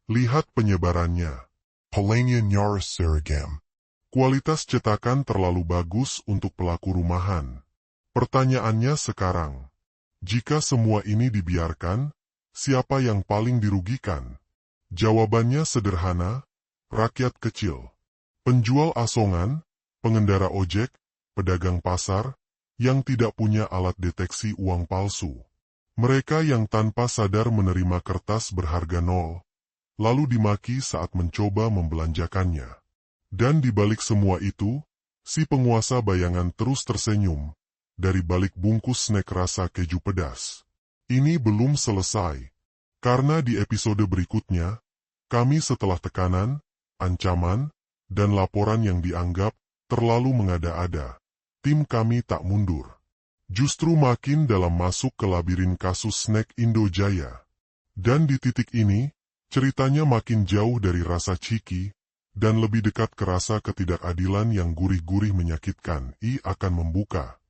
Lihat penyebarannya. Polanya nyaris seragam. Kualitas cetakan terlalu bagus untuk pelaku rumahan. Pertanyaannya sekarang, jika semua ini dibiarkan, siapa yang paling dirugikan? Jawabannya sederhana, rakyat kecil. Penjual asongan, pengendara ojek, pedagang pasar, yang tidak punya alat deteksi uang palsu. Mereka yang tanpa sadar menerima kertas berharga nol, lalu dimaki saat mencoba membelanjakannya. Dan di balik semua itu, si penguasa bayangan terus tersenyum, dari balik bungkus snack rasa keju pedas. Ini belum selesai. Karena di episode berikutnya, kami setelah tekanan, ancaman, dan laporan yang dianggap terlalu mengada-ada, tim kami tak mundur. Justru makin dalam masuk ke labirin kasus Snack Indo Jaya. Dan di titik ini, ceritanya makin jauh dari rasa ciki, dan lebih dekat ke rasa ketidakadilan yang gurih-gurih menyakitkan. Akan membuka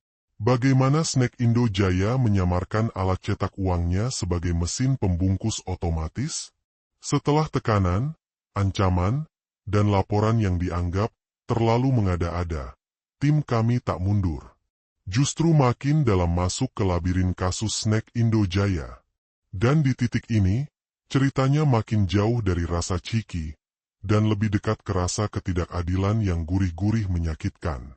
bagaimana Snack Indo Jaya menyamarkan alat cetak uangnya sebagai mesin pembungkus otomatis? Setelah tekanan, ancaman, dan laporan yang dianggap terlalu mengada-ada, tim kami tak mundur. Justru makin dalam masuk ke labirin kasus Snack Indo Jaya. Dan di titik ini, ceritanya makin jauh dari rasa ciki, dan lebih dekat ke rasa ketidakadilan yang gurih-gurih menyakitkan.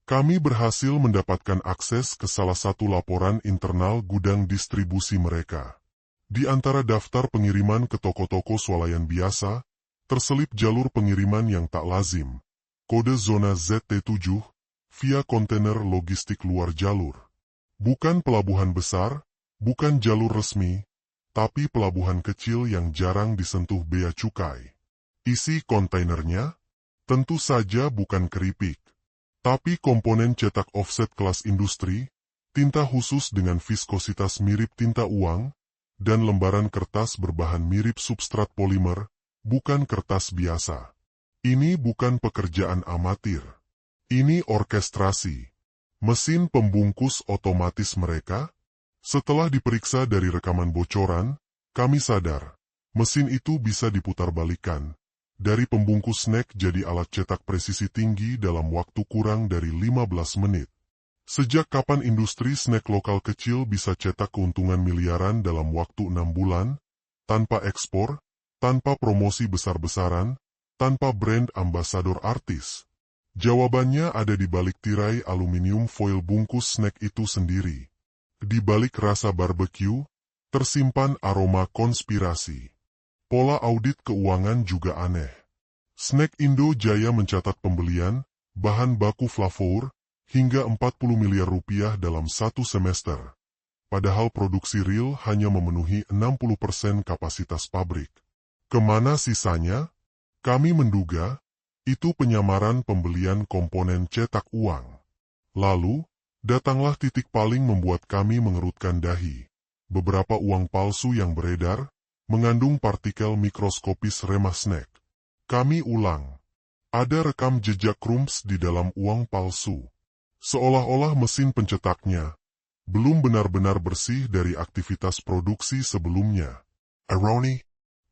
Kami berhasil mendapatkan akses ke salah satu laporan internal gudang distribusi mereka. Di antara daftar pengiriman ke toko-toko swalayan biasa, terselip jalur pengiriman yang tak lazim, kode zona ZT7, via kontainer logistik luar jalur. Bukan pelabuhan besar, bukan jalur resmi, tapi pelabuhan kecil yang jarang disentuh bea cukai. Isi kontainernya? Tentu saja bukan keripik, tapi komponen cetak offset kelas industri, tinta khusus dengan viskositas mirip tinta uang, dan lembaran kertas berbahan mirip substrat polimer, bukan kertas biasa. Ini bukan pekerjaan amatir. Ini orkestrasi. Mesin pembungkus otomatis mereka? Setelah diperiksa dari rekaman bocoran, kami sadar, mesin itu bisa diputarbalikkan. Dari pembungkus snack jadi alat cetak presisi tinggi dalam waktu kurang dari 15 menit. Sejak kapan industri snack lokal kecil bisa cetak keuntungan miliaran dalam waktu 6 bulan, tanpa ekspor, tanpa promosi besar-besaran, tanpa brand ambasador artis? Jawabannya ada di balik tirai aluminium foil bungkus snack itu sendiri. Di balik rasa barbecue, tersimpan aroma konspirasi. Pola audit keuangan juga aneh. Snack Indo Jaya mencatat pembelian, bahan baku flavor, hingga 40 miliar rupiah dalam satu semester. Padahal produksi real hanya memenuhi 60% kapasitas pabrik. Kemana sisanya? Kami menduga, itu penyamaran pembelian komponen cetak uang. Lalu, datanglah titik paling membuat kami mengerutkan dahi. beberapa uang palsu yang beredar, mengandung partikel mikroskopis remah snack. Kami ulang. Ada rekam jejak crumbs di dalam uang palsu. Seolah-olah mesin pencetaknya belum benar-benar bersih dari aktivitas produksi sebelumnya. Ironi?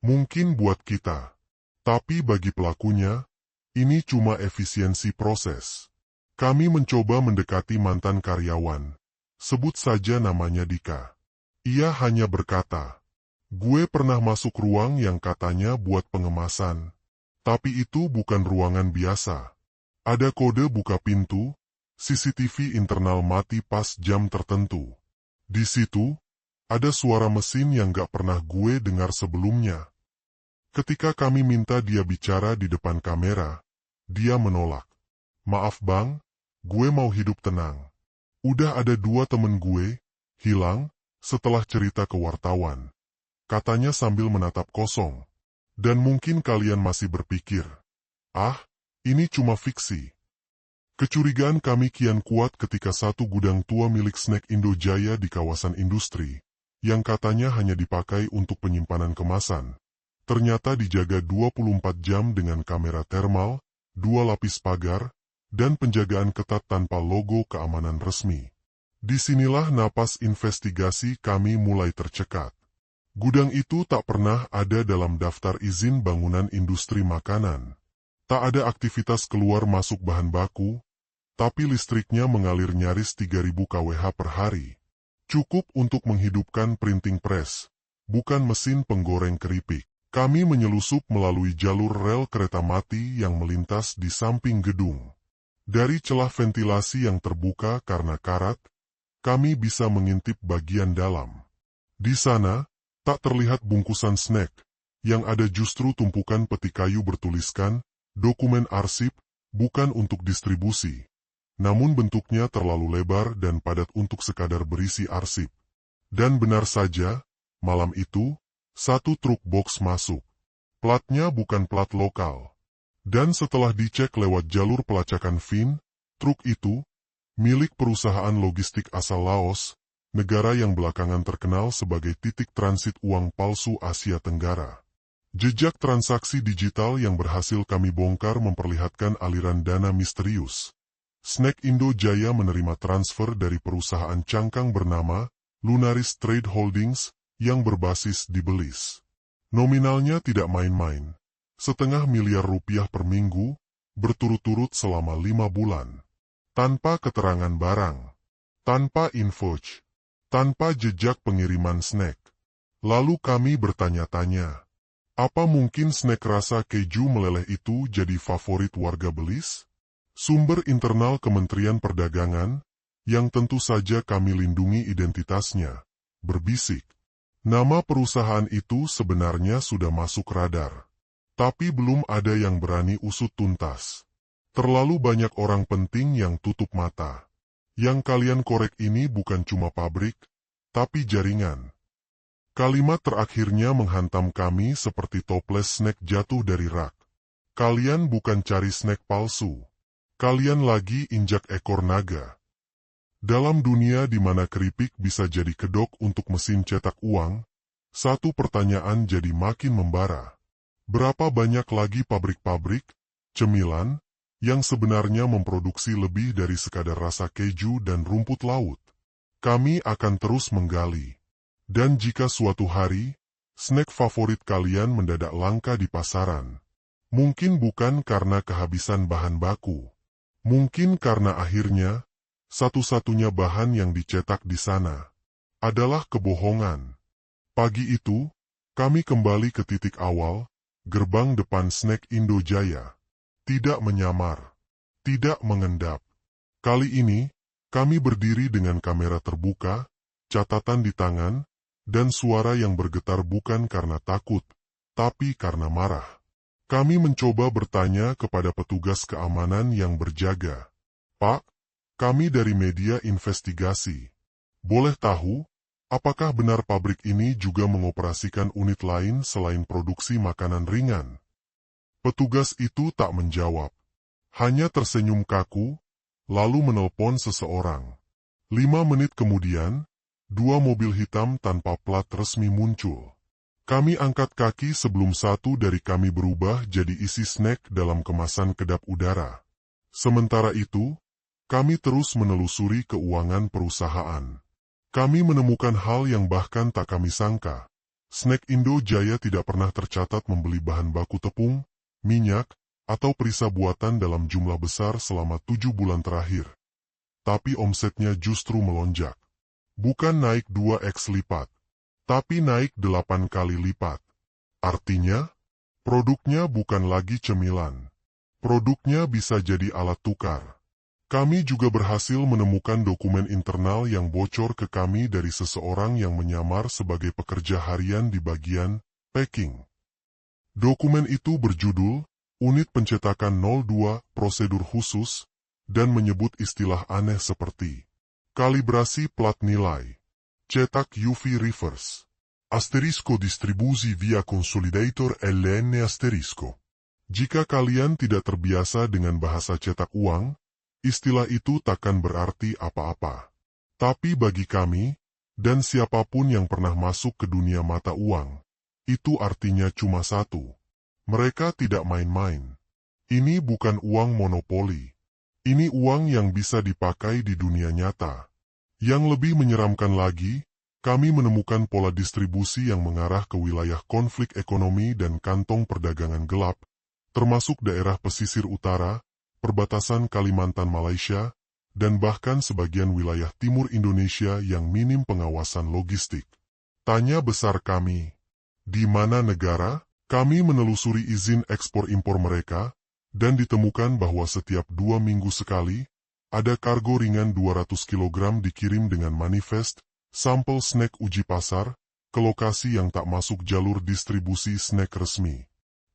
Mungkin buat kita. Tapi bagi pelakunya, ini cuma efisiensi proses. Kami mencoba mendekati mantan karyawan. Sebut saja namanya Dika. Ia hanya berkata, "Gue pernah masuk ruang yang katanya buat pengemasan. Tapi itu bukan ruangan biasa. Ada kode buka pintu, CCTV internal mati pas jam tertentu. Di situ, ada suara mesin yang gak pernah gue dengar sebelumnya." Ketika kami minta dia bicara di depan kamera, dia menolak. "Maaf bang, gue mau hidup tenang. Udah ada 2 temen gue hilang setelah cerita ke wartawan," katanya sambil menatap kosong. "Dan mungkin kalian masih berpikir, ah, ini cuma fiksi." Kecurigaan kami kian kuat ketika satu gudang tua milik Snack Indojaya di kawasan industri, yang katanya hanya dipakai untuk penyimpanan kemasan, ternyata dijaga 24 jam dengan kamera termal, 2 lapis pagar, dan penjagaan ketat tanpa logo keamanan resmi. Disinilah napas investigasi kami mulai tercekat. Gudang itu tak pernah ada dalam daftar izin bangunan industri makanan. Tak ada aktivitas keluar masuk bahan baku, tapi listriknya mengalir nyaris 3000 kWh per hari. Cukup untuk menghidupkan printing press, bukan mesin penggoreng keripik. Kami menyelusup melalui jalur rel kereta mati yang melintas di samping gedung. Dari celah ventilasi yang terbuka karena karat, kami bisa mengintip bagian dalam. Di sana, tak terlihat bungkusan snack, yang ada justru tumpukan peti kayu bertuliskan, "Dokumen arsip, bukan untuk distribusi." Namun bentuknya terlalu lebar dan padat untuk sekadar berisi arsip. Dan benar saja, malam itu, satu truk box masuk. Platnya bukan plat lokal. Dan setelah dicek lewat jalur pelacakan VIN, truk itu, milik perusahaan logistik asal Laos, negara yang belakangan terkenal sebagai titik transit uang palsu Asia Tenggara. Jejak transaksi digital yang berhasil kami bongkar memperlihatkan aliran dana misterius. Snack Indojaya menerima transfer dari perusahaan cangkang bernama Lunaris Trade Holdings yang berbasis di Belize. Nominalnya tidak main-main, $0,5 miliar per minggu, berturut-turut selama 5 bulan. Tanpa keterangan barang, tanpa invoice, tanpa jejak pengiriman snack. Lalu kami bertanya-tanya, apa mungkin snack rasa keju meleleh itu jadi favorit warga Belize? Sumber internal Kementerian Perdagangan, yang tentu saja kami lindungi identitasnya, berbisik. Nama perusahaan itu sebenarnya sudah masuk radar. Tapi belum ada yang berani usut tuntas. Terlalu banyak orang penting yang tutup mata. Yang kalian korek ini bukan cuma pabrik, tapi jaringan. Kalimat terakhirnya menghantam kami seperti toples snack jatuh dari rak. Kalian bukan cari snack palsu. Kalian lagi injak ekor naga. Dalam dunia di mana keripik bisa jadi kedok untuk mesin cetak uang, satu pertanyaan jadi makin membara. Berapa banyak lagi pabrik-pabrik, cemilan, yang sebenarnya memproduksi lebih dari sekadar rasa keju dan rumput laut? Kami akan terus menggali. Dan jika suatu hari, snack favorit kalian mendadak langka di pasaran, mungkin bukan karena kehabisan bahan baku. Mungkin karena akhirnya, satu-satunya bahan yang dicetak di sana adalah kebohongan. Pagi itu, kami kembali ke titik awal, gerbang depan Snack Indojaya. Tidak menyamar, tidak mengendap. Kali ini, kami berdiri dengan kamera terbuka, catatan di tangan, dan suara yang bergetar bukan karena takut, tapi karena marah. Kami mencoba bertanya kepada petugas keamanan yang berjaga. "Pak, kami dari media investigasi. Boleh tahu, apakah benar pabrik ini juga mengoperasikan unit lain selain produksi makanan ringan?" Petugas itu tak menjawab. Hanya tersenyum kaku, lalu menelpon seseorang. 5 menit kemudian, Dua mobil hitam tanpa plat resmi muncul. Kami angkat kaki sebelum satu dari kami berubah jadi isi snack dalam kemasan kedap udara. Sementara itu, kami terus menelusuri keuangan perusahaan. Kami menemukan hal yang bahkan tak kami sangka. Snack Indo Jaya tidak pernah tercatat membeli bahan baku tepung, minyak, atau perisa buatan dalam jumlah besar selama 7 bulan terakhir. Tapi omsetnya justru melonjak. Bukan naik 2x lipat, tapi naik 8 kali lipat. Artinya, produknya bukan lagi cemilan. Produknya bisa jadi alat tukar. Kami juga berhasil menemukan dokumen internal yang bocor ke kami dari seseorang yang menyamar sebagai pekerja harian di bagian packing. Dokumen itu berjudul Unit Pencetakan 02 Prosedur Khusus dan menyebut istilah aneh seperti kalibrasi plat nilai, cetak UV reverse, asterisko distribusi via consolidator LN asterisko. Jika kalian tidak terbiasa dengan bahasa cetak uang, istilah itu takkan berarti apa-apa. Tapi bagi kami, dan siapapun yang pernah masuk ke dunia mata uang, itu artinya cuma satu. Mereka tidak main-main. Ini bukan uang monopoli. Ini uang yang bisa dipakai di dunia nyata. Yang lebih menyeramkan lagi, kami menemukan pola distribusi yang mengarah ke wilayah konflik ekonomi dan kantong perdagangan gelap, termasuk daerah pesisir utara, perbatasan Kalimantan Malaysia, dan bahkan sebagian wilayah timur Indonesia yang minim pengawasan logistik. Tanya besar kami, di mana negara? Kami menelusuri izin ekspor-impor mereka, dan ditemukan bahwa setiap 2 minggu sekali, ada kargo ringan 200 kg dikirim dengan manifest, sampel snack uji pasar, ke lokasi yang tak masuk jalur distribusi snack resmi.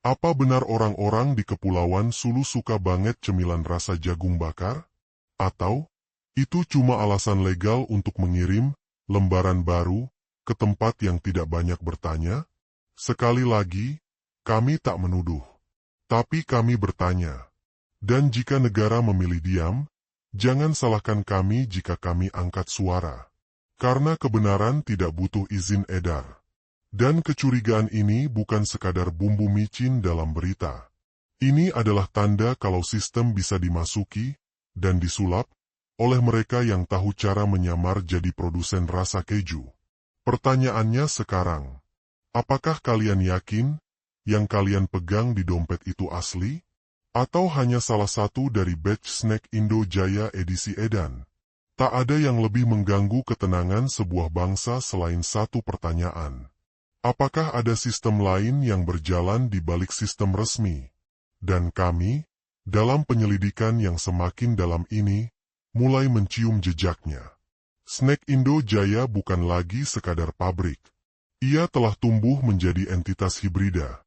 Apa benar orang-orang di Kepulauan Sulu suka banget cemilan rasa jagung bakar? Atau, itu cuma alasan legal untuk mengirim lembaran baru ke tempat yang tidak banyak bertanya? Sekali lagi, kami tak menuduh. Tapi kami bertanya. Dan jika negara memilih diam, jangan salahkan kami jika kami angkat suara. Karena kebenaran tidak butuh izin edar. Dan kecurigaan ini bukan sekadar bumbu micin dalam berita. Ini adalah tanda kalau sistem bisa dimasuki dan disulap oleh mereka yang tahu cara menyamar jadi produsen rasa keju. Pertanyaannya sekarang, apakah kalian yakin yang kalian pegang di dompet itu asli? Atau hanya salah satu dari batch snack Indo Jaya edisi edan? Tak ada yang lebih mengganggu ketenangan sebuah bangsa selain satu pertanyaan. Apakah ada sistem lain yang berjalan di balik sistem resmi? Dan kami, dalam penyelidikan yang semakin dalam ini, mulai mencium jejaknya. Snack Indo Jaya bukan lagi sekadar pabrik. Ia telah tumbuh menjadi entitas hibrida.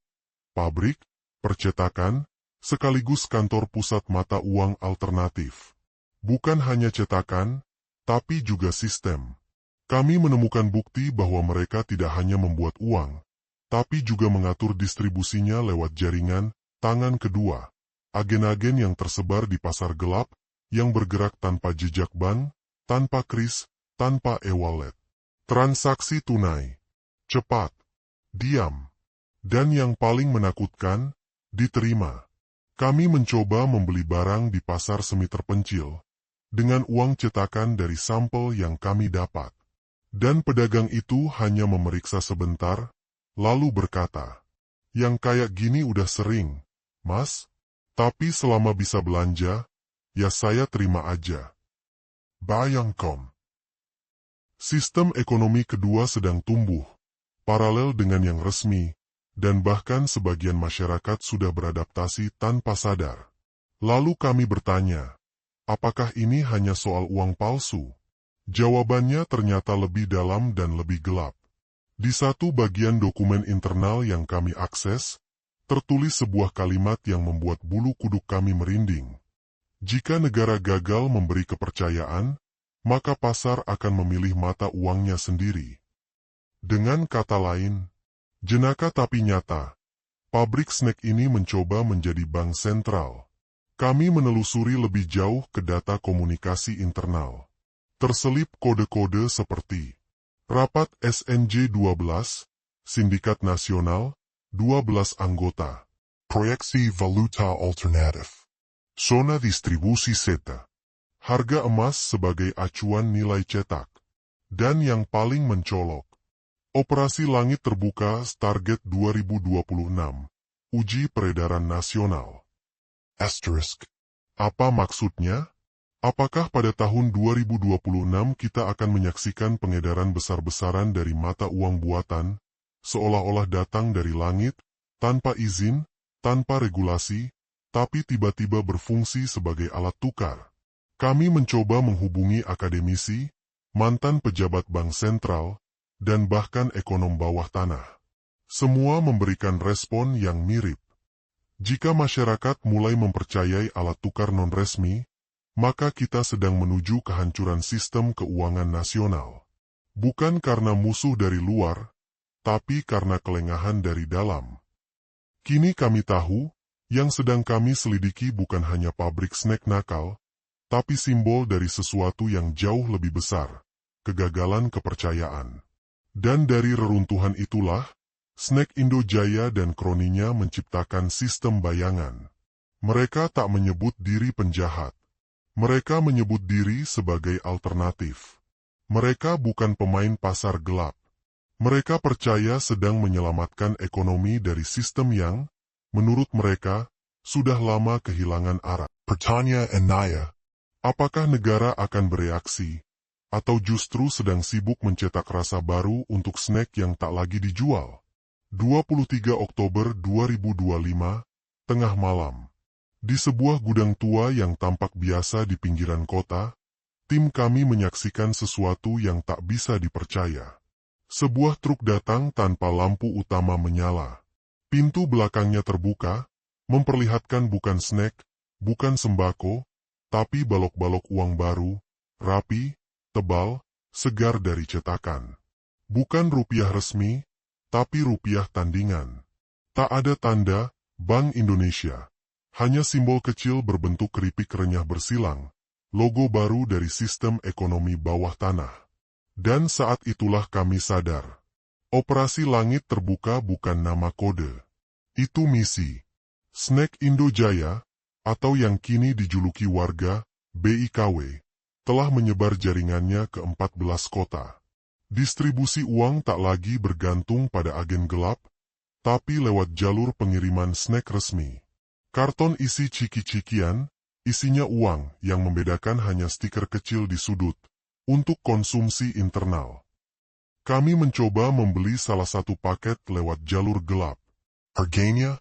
Pabrik, percetakan, sekaligus kantor pusat mata uang alternatif. Bukan hanya cetakan, tapi juga sistem. Kami menemukan bukti bahwa mereka tidak hanya membuat uang, tapi juga mengatur distribusinya lewat jaringan tangan kedua, agen-agen yang tersebar di pasar gelap, yang bergerak tanpa jejak bank, tanpa kris, tanpa e-wallet. Transaksi tunai, cepat, diam, dan yang paling menakutkan, diterima. Kami mencoba membeli barang di pasar semi terpencil, dengan uang cetakan dari sampel yang kami dapat. Dan pedagang itu hanya memeriksa sebentar, lalu berkata, yang kayak gini udah sering, Mas, tapi selama bisa belanja, ya saya terima aja. Bayangkan. Sistem ekonomi kedua sedang tumbuh, paralel dengan yang resmi, dan bahkan sebagian masyarakat sudah beradaptasi tanpa sadar. Lalu kami bertanya, apakah ini hanya soal uang palsu? Jawabannya ternyata lebih dalam dan lebih gelap. Di satu bagian dokumen internal yang kami akses, tertulis sebuah kalimat yang membuat bulu kuduk kami merinding. Jika negara gagal memberi kepercayaan, maka pasar akan memilih mata uangnya sendiri. Dengan kata lain, jenaka tapi nyata, pabrik snack ini mencoba menjadi bank sentral. Kami menelusuri lebih jauh ke data komunikasi internal. Terselip kode-kode seperti Rapat SNJ 12, Sindikat Nasional, 12 anggota. Proyeksi valuta alternatif. Zona distribusi SETA. Harga emas sebagai acuan nilai cetak. Dan yang paling mencolok, Operasi Langit Terbuka target 2026. Uji peredaran nasional. Asterisk. Apa maksudnya? Apakah pada tahun 2026 kita akan menyaksikan pengedaran besar-besaran dari mata uang buatan, seolah-olah datang dari langit, tanpa izin, tanpa regulasi, tapi tiba-tiba berfungsi sebagai alat tukar? Kami mencoba menghubungi akademisi, mantan pejabat bank sentral, dan bahkan ekonom bawah tanah. Semua memberikan respon yang mirip. Jika masyarakat mulai mempercayai alat tukar non-resmi, maka kita sedang menuju kehancuran sistem keuangan nasional. Bukan karena musuh dari luar, tapi karena kelengahan dari dalam. Kini kami tahu, yang sedang kami selidiki bukan hanya pabrik snack nakal, tapi simbol dari sesuatu yang jauh lebih besar, kegagalan kepercayaan. Dan dari reruntuhan itulah, Snack Indojaya dan kroninya menciptakan sistem bayangan. Mereka tak menyebut diri penjahat. Mereka menyebut diri sebagai alternatif. Mereka bukan pemain pasar gelap. Mereka percaya sedang menyelamatkan ekonomi dari sistem yang, menurut mereka, sudah lama kehilangan arah. Pertanyaan Naya, apakah negara akan bereaksi, atau justru sedang sibuk mencetak rasa baru untuk snack yang tak lagi dijual? 23 Oktober 2025, tengah malam. Di sebuah gudang tua yang tampak biasa di pinggiran kota, tim kami menyaksikan sesuatu yang tak bisa dipercaya. Sebuah truk datang tanpa lampu utama menyala. Pintu belakangnya terbuka, memperlihatkan bukan snack, bukan sembako, tapi balok-balok uang baru, rapi, tebal, segar dari cetakan. Bukan rupiah resmi, tapi rupiah tandingan. Tak ada tanda Bank Indonesia. Hanya simbol kecil berbentuk keripik renyah bersilang, logo baru dari sistem ekonomi bawah tanah. Dan saat itulah kami sadar. Operasi Langit Terbuka bukan nama kode. Itu misi. Snack Indojaya, atau yang kini dijuluki warga, BIKW, telah menyebar jaringannya ke 14 kota. Distribusi uang tak lagi bergantung pada agen gelap, tapi lewat jalur pengiriman snack resmi. Karton isi ciki-cikian, isinya uang yang membedakan hanya stiker kecil di sudut, untuk konsumsi internal. Kami mencoba membeli salah satu paket lewat jalur gelap. Harganya,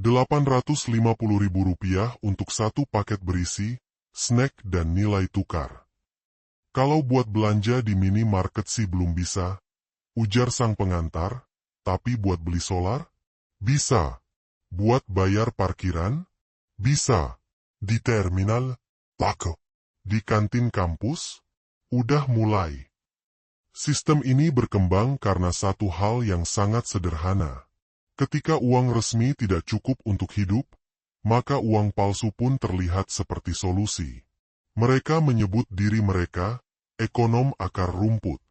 Rp850.000 untuk satu paket berisi, snack dan nilai tukar. Kalau buat belanja di minimarket sih belum bisa, ujar sang pengantar, tapi buat beli solar? Bisa. Buat bayar parkiran? Bisa. Di terminal? Laku. Di kantin kampus? Udah mulai. Sistem ini berkembang karena satu hal yang sangat sederhana. Ketika uang resmi tidak cukup untuk hidup, maka uang palsu pun terlihat seperti solusi. Mereka menyebut diri mereka, ekonom akar rumput.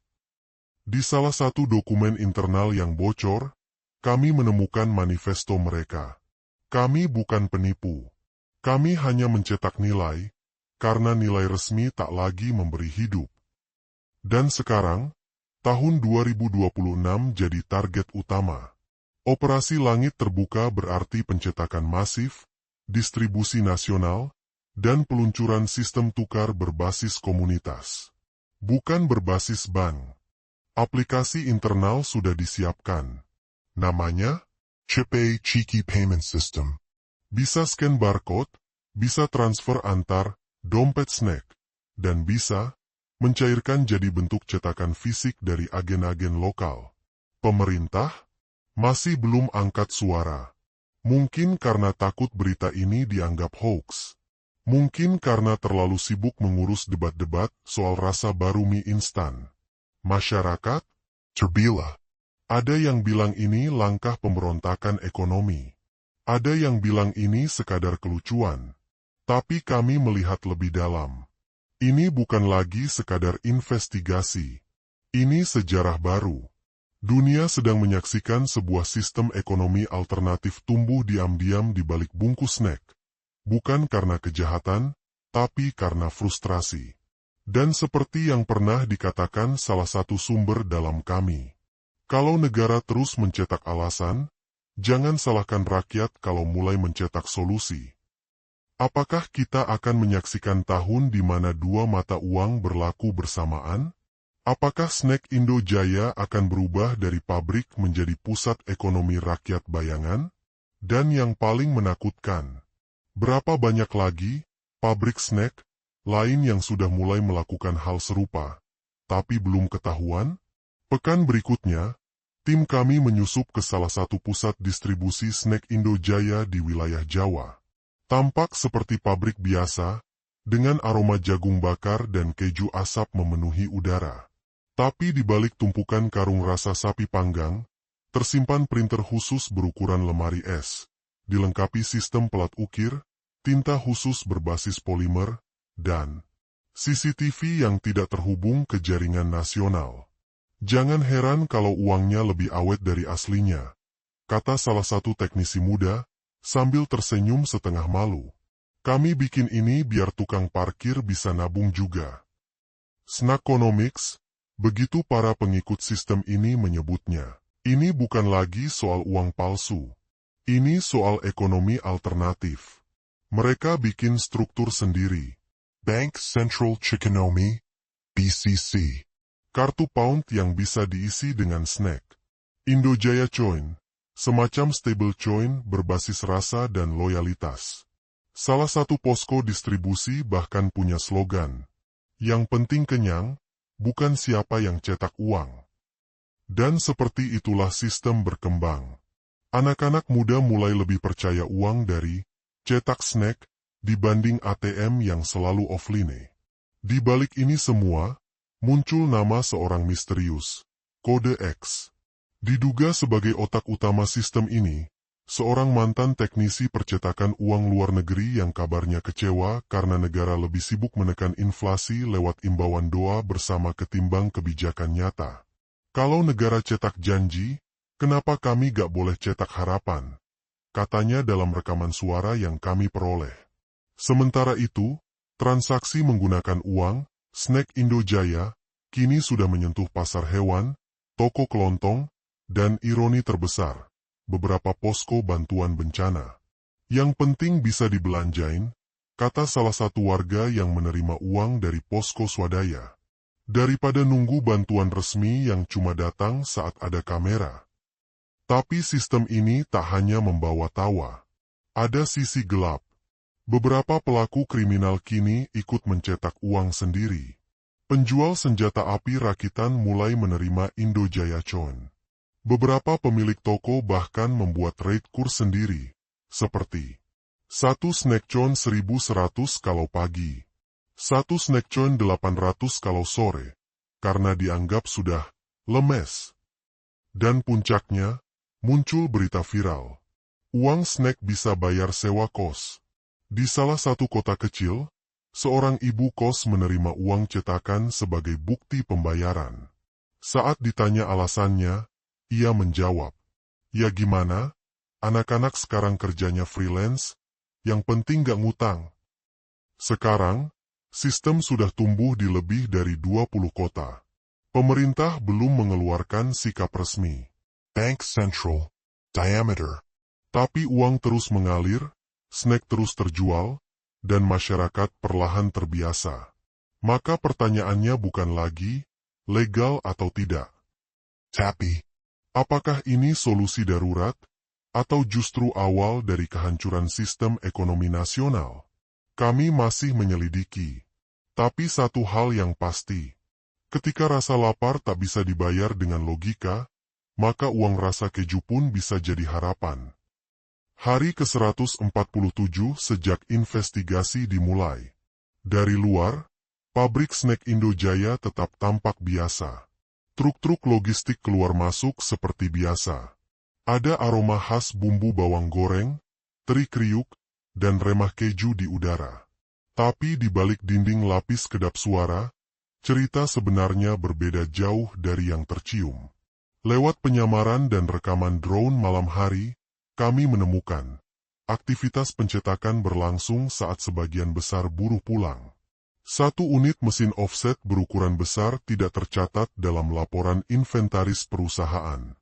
Di salah satu dokumen internal yang bocor, kami menemukan manifesto mereka. Kami bukan penipu. Kami hanya mencetak nilai, karena nilai resmi tak lagi memberi hidup. Dan sekarang, tahun 2026 jadi target utama. Operasi Langit Terbuka berarti pencetakan masif, distribusi nasional, dan peluncuran sistem tukar berbasis komunitas. Bukan berbasis bank. Aplikasi internal sudah disiapkan. Namanya, CPay Cheeky Payment System. Bisa scan barcode, bisa transfer antar dompet snack, dan bisa mencairkan jadi bentuk cetakan fisik dari agen-agen lokal. Pemerintah masih belum angkat suara. Mungkin karena takut berita ini dianggap hoax. Mungkin karena terlalu sibuk mengurus debat-debat soal rasa baru mie instan. Masyarakat terbelah. Ada yang bilang ini langkah pemberontakan ekonomi. Ada yang bilang ini sekadar kelucuan. Tapi kami melihat lebih dalam. Ini bukan lagi sekadar investigasi. Ini sejarah baru. Dunia sedang menyaksikan sebuah sistem ekonomi alternatif tumbuh diam-diam di balik bungkus snack. Bukan karena kejahatan, tapi karena frustrasi. Dan seperti yang pernah dikatakan salah satu sumber dalam kami, kalau negara terus mencetak alasan, jangan salahkan rakyat kalau mulai mencetak solusi. Apakah kita akan menyaksikan tahun di mana dua mata uang berlaku bersamaan? Apakah Snack Indo Jaya akan berubah dari pabrik menjadi pusat ekonomi rakyat bayangan? Dan yang paling menakutkan, berapa banyak lagi pabrik snack lain yang sudah mulai melakukan hal serupa, tapi belum ketahuan? Pekan berikutnya, tim kami menyusup ke salah satu pusat distribusi Snack Indo Jaya di wilayah Jawa. Tampak seperti pabrik biasa, dengan aroma jagung bakar dan keju asap memenuhi udara. Tapi di balik tumpukan karung rasa sapi panggang, tersimpan printer khusus berukuran lemari es, dilengkapi sistem pelat ukir, tinta khusus berbasis polimer, dan CCTV yang tidak terhubung ke jaringan nasional. Jangan heran kalau uangnya lebih awet dari aslinya, kata salah satu teknisi muda, sambil tersenyum setengah malu. Kami bikin ini biar tukang parkir bisa nabung juga. Snackonomics, begitu para pengikut sistem ini menyebutnya. Ini bukan lagi soal uang palsu. Ini soal ekonomi alternatif. Mereka bikin struktur sendiri. Bank Central Chickonomy, BCC. Kartu pound yang bisa diisi dengan snack. Indojaya Coin. Semacam stable coin berbasis rasa dan loyalitas. Salah satu posko distribusi bahkan punya slogan, yang penting kenyang, bukan siapa yang cetak uang. Dan seperti itulah sistem berkembang. Anak-anak muda mulai lebih percaya uang dari cetak snack dibanding ATM yang selalu offline. Di balik ini semua, muncul nama seorang misterius, Kode X. Diduga sebagai otak utama sistem ini, seorang mantan teknisi percetakan uang luar negeri yang kabarnya kecewa karena negara lebih sibuk menekan inflasi lewat imbauan doa bersama ketimbang kebijakan nyata. Kalau negara cetak janji, kenapa kami gak boleh cetak harapan? Katanya dalam rekaman suara yang kami peroleh. Sementara itu, transaksi menggunakan uang, Snack Indo Jaya, kini sudah menyentuh pasar hewan, toko kelontong, dan ironi terbesar, beberapa posko bantuan bencana. Yang penting bisa dibelanjain, kata salah satu warga yang menerima uang dari posko swadaya. Daripada nunggu bantuan resmi yang cuma datang saat ada kamera. Tapi sistem ini tak hanya membawa tawa. Ada sisi gelap. Beberapa pelaku kriminal kini ikut mencetak uang sendiri. Penjual senjata api rakitan mulai menerima Indojaya Coin. Beberapa pemilik toko bahkan membuat rate kurs sendiri, seperti satu snack coin 1.100 kalau pagi, satu snack coin 800 kalau sore, karena dianggap sudah lemes. Dan puncaknya, muncul berita viral. Uang snack bisa bayar sewa kos. Di salah satu kota kecil, seorang ibu kos menerima uang cetakan sebagai bukti pembayaran. Saat ditanya alasannya, ia menjawab, "Ya gimana, anak-anak sekarang kerjanya freelance, yang penting gak ngutang." Sekarang, sistem sudah tumbuh di lebih dari 20 kota. Pemerintah belum mengeluarkan sikap resmi. Bank Central, Diameter. Tapi uang terus mengalir, snack terus terjual, dan masyarakat perlahan terbiasa. Maka pertanyaannya bukan lagi, legal atau tidak. Tapi, apakah ini solusi darurat, atau justru awal dari kehancuran sistem ekonomi nasional? Kami masih menyelidiki. Tapi satu hal yang pasti, ketika rasa lapar tak bisa dibayar dengan logika, maka uang rasa keju pun bisa jadi harapan. Hari ke-147 sejak investigasi dimulai. Dari luar, pabrik snack Indojaya tetap tampak biasa. Truk-truk logistik keluar masuk seperti biasa. Ada aroma khas bumbu bawang goreng, teri kriuk, dan remah keju di udara. Tapi di balik dinding lapis kedap suara, cerita sebenarnya berbeda jauh dari yang tercium. Lewat penyamaran dan rekaman drone malam hari, kami menemukan aktivitas pencetakan berlangsung saat sebagian besar buruh pulang. Satu unit mesin offset berukuran besar tidak tercatat dalam laporan inventaris perusahaan.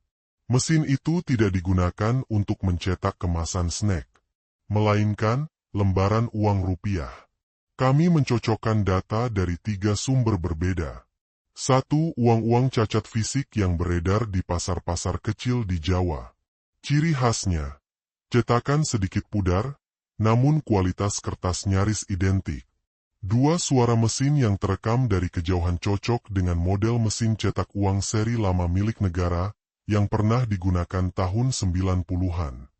Mesin itu tidak digunakan untuk mencetak kemasan snack, melainkan lembaran uang rupiah. Kami mencocokkan data dari 3 sumber berbeda. 1. Uang-uang cacat fisik yang beredar di pasar-pasar kecil di Jawa. Ciri khasnya, cetakan sedikit pudar, namun kualitas kertas nyaris identik. 2. Suara mesin yang terekam dari kejauhan cocok dengan model mesin cetak uang seri lama milik negara yang pernah digunakan tahun 90-an.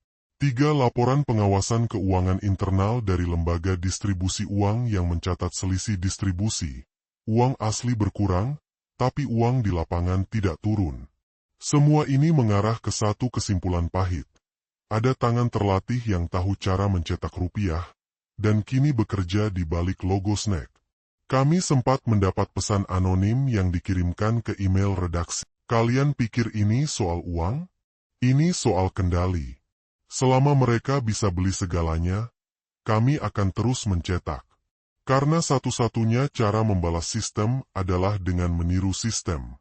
3. Laporan pengawasan keuangan internal dari lembaga distribusi uang yang mencatat selisih distribusi. Uang asli berkurang, tapi uang di lapangan tidak turun. Semua ini mengarah ke satu kesimpulan pahit. Ada tangan terlatih yang tahu cara mencetak rupiah, dan kini bekerja di balik logo snack. Kami sempat mendapat pesan anonim yang dikirimkan ke email redaksi. Kalian pikir ini soal uang? Ini soal kendali. Selama mereka bisa beli segalanya, kami akan terus mencetak. Karena satu-satunya cara membalas sistem adalah dengan meniru sistem.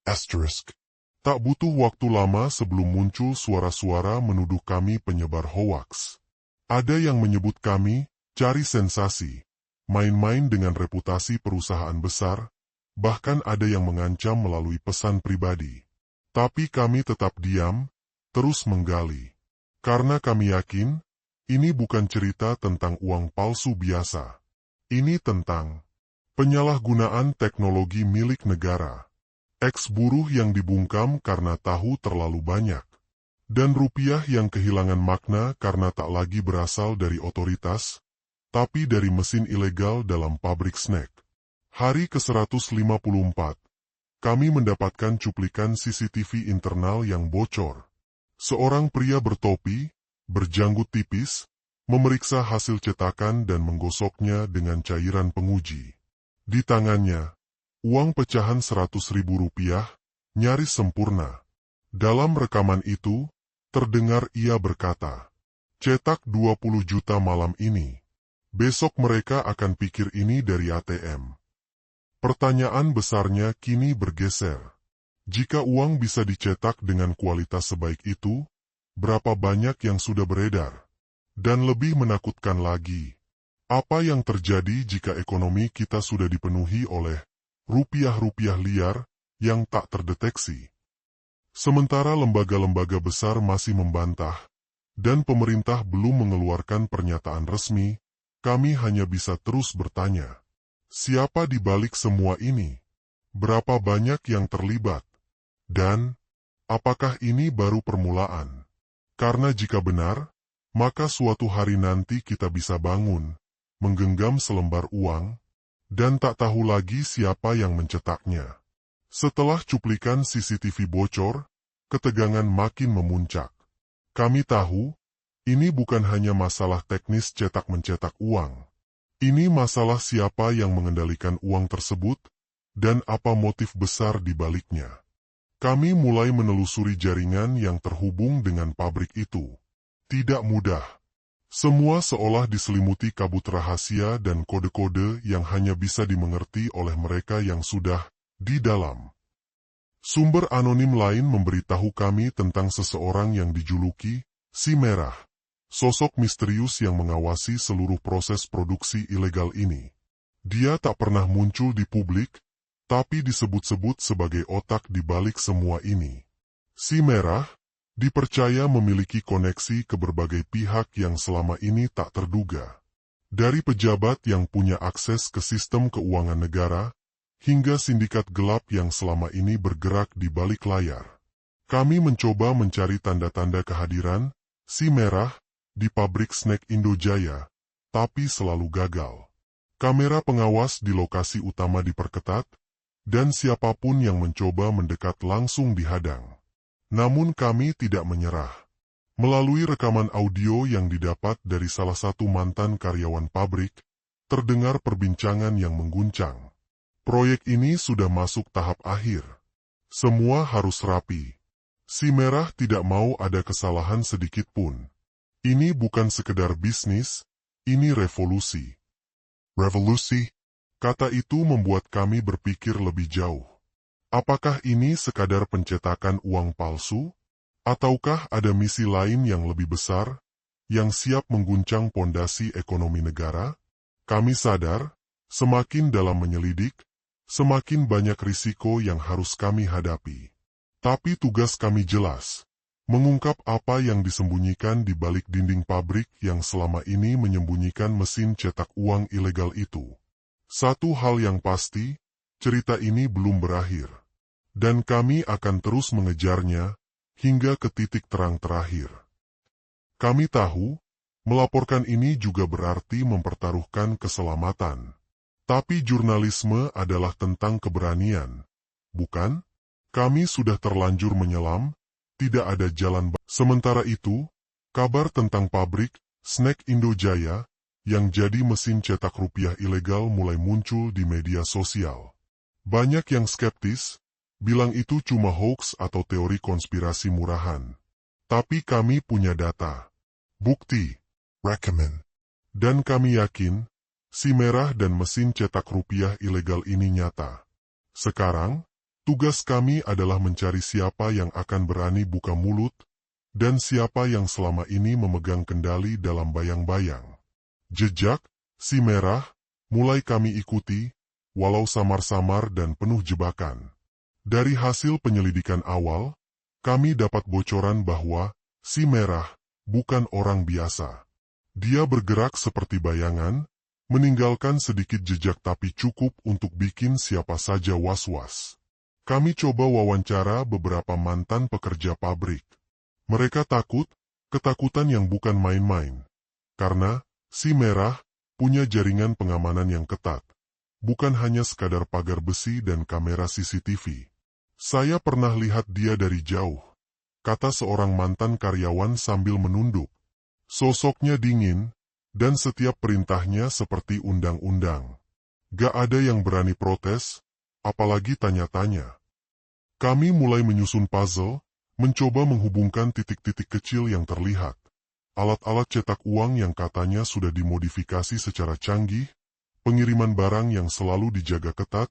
Asterisk. Tak butuh waktu lama sebelum muncul suara-suara menuduh kami penyebar hoaks. Ada yang menyebut kami cari sensasi, main-main dengan reputasi perusahaan besar, bahkan ada yang mengancam melalui pesan pribadi. Tapi kami tetap diam, terus menggali. Karena kami yakin, ini bukan cerita tentang uang palsu biasa. Ini tentang penyalahgunaan teknologi milik negara. Eks-buruh yang dibungkam karena tahu terlalu banyak. Dan rupiah yang kehilangan makna karena tak lagi berasal dari otoritas, tapi dari mesin ilegal dalam pabrik snack. Hari ke-154, kami mendapatkan cuplikan CCTV internal yang bocor. Seorang pria bertopi, berjanggut tipis, memeriksa hasil cetakan dan menggosoknya dengan cairan penguji. Di tangannya, uang pecahan 100.000 rupiah, nyaris sempurna. Dalam rekaman itu, terdengar ia berkata, "Cetak 20 juta malam ini. Besok mereka akan pikir ini dari ATM." Pertanyaan besarnya kini bergeser. Jika uang bisa dicetak dengan kualitas sebaik itu, berapa banyak yang sudah beredar? Dan lebih menakutkan lagi, apa yang terjadi jika ekonomi kita sudah dipenuhi oleh rupiah-rupiah liar yang tak terdeteksi? Sementara lembaga-lembaga besar masih membantah, dan pemerintah belum mengeluarkan pernyataan resmi, kami hanya bisa terus bertanya, siapa di balik semua ini? Berapa banyak yang terlibat? Dan, apakah ini baru permulaan? Karena jika benar, maka suatu hari nanti kita bisa bangun, menggenggam selembar uang, dan tak tahu lagi siapa yang mencetaknya. Setelah cuplikan CCTV bocor, ketegangan makin memuncak. Kami tahu, ini bukan hanya masalah teknis cetak-mencetak uang. Ini masalah siapa yang mengendalikan uang tersebut, dan apa motif besar di baliknya. Kami mulai menelusuri jaringan yang terhubung dengan pabrik itu. Tidak mudah. Semua seolah diselimuti kabut rahasia dan kode-kode yang hanya bisa dimengerti oleh mereka yang sudah di dalam. Sumber anonim lain memberitahu kami tentang seseorang yang dijuluki Si Merah, sosok misterius yang mengawasi seluruh proses produksi ilegal ini. Dia tak pernah muncul di publik, tapi disebut-sebut sebagai otak di balik semua ini. Si Merah dipercaya memiliki koneksi ke berbagai pihak yang selama ini tak terduga. Dari pejabat yang punya akses ke sistem keuangan negara, hingga sindikat gelap yang selama ini bergerak di balik layar. Kami mencoba mencari tanda-tanda kehadiran Si Merah di pabrik snack Indojaya, tapi selalu gagal. Kamera pengawas di lokasi utama diperketat, dan siapapun yang mencoba mendekat langsung dihadang. Namun kami tidak menyerah. Melalui rekaman audio yang didapat dari salah satu mantan karyawan pabrik, terdengar perbincangan yang mengguncang. Proyek ini sudah masuk tahap akhir. Semua harus rapi. Si Merah tidak mau ada kesalahan sedikit pun. Ini bukan sekedar bisnis, ini revolusi. Revolusi? Kata itu membuat kami berpikir lebih jauh. Apakah ini sekadar pencetakan uang palsu? Ataukah ada misi lain yang lebih besar, yang siap mengguncang pondasi ekonomi negara? Kami sadar, semakin dalam menyelidik, semakin banyak risiko yang harus kami hadapi. Tapi tugas kami jelas, mengungkap apa yang disembunyikan di balik dinding pabrik yang selama ini menyembunyikan mesin cetak uang ilegal itu. Satu hal yang pasti, cerita ini belum berakhir. Dan kami akan terus mengejarnya, hingga ke titik terang terakhir. Kami tahu, melaporkan ini juga berarti mempertaruhkan keselamatan. Tapi jurnalisme adalah tentang keberanian, bukan? Kami sudah terlanjur menyelam, tidak ada jalan. Sementara itu, kabar tentang pabrik Snack Indojaya yang jadi mesin cetak rupiah ilegal mulai muncul di media sosial. Banyak yang skeptis, bilang itu cuma hoax atau teori konspirasi murahan. Tapi kami punya data, bukti, recommend. Dan kami yakin, si Merah dan mesin cetak rupiah ilegal ini nyata. Sekarang, tugas kami adalah mencari siapa yang akan berani buka mulut, dan siapa yang selama ini memegang kendali dalam bayang-bayang. Jejak, si Merah, mulai kami ikuti, walau samar-samar dan penuh jebakan. Dari hasil penyelidikan awal, kami dapat bocoran bahwa si Merah bukan orang biasa. Dia bergerak seperti bayangan, meninggalkan sedikit jejak tapi cukup untuk bikin siapa saja was-was. Kami coba wawancara beberapa mantan pekerja pabrik. Mereka takut, ketakutan yang bukan main-main. Karena si Merah punya jaringan pengamanan yang ketat. Bukan hanya sekadar pagar besi dan kamera CCTV. Saya pernah lihat dia dari jauh, kata seorang mantan karyawan sambil menunduk. Sosoknya dingin, dan setiap perintahnya seperti undang-undang. Gak ada yang berani protes, apalagi tanya-tanya. Kami mulai menyusun puzzle, mencoba menghubungkan titik-titik kecil yang terlihat. Alat-alat cetak uang yang katanya sudah dimodifikasi secara canggih, pengiriman barang yang selalu dijaga ketat,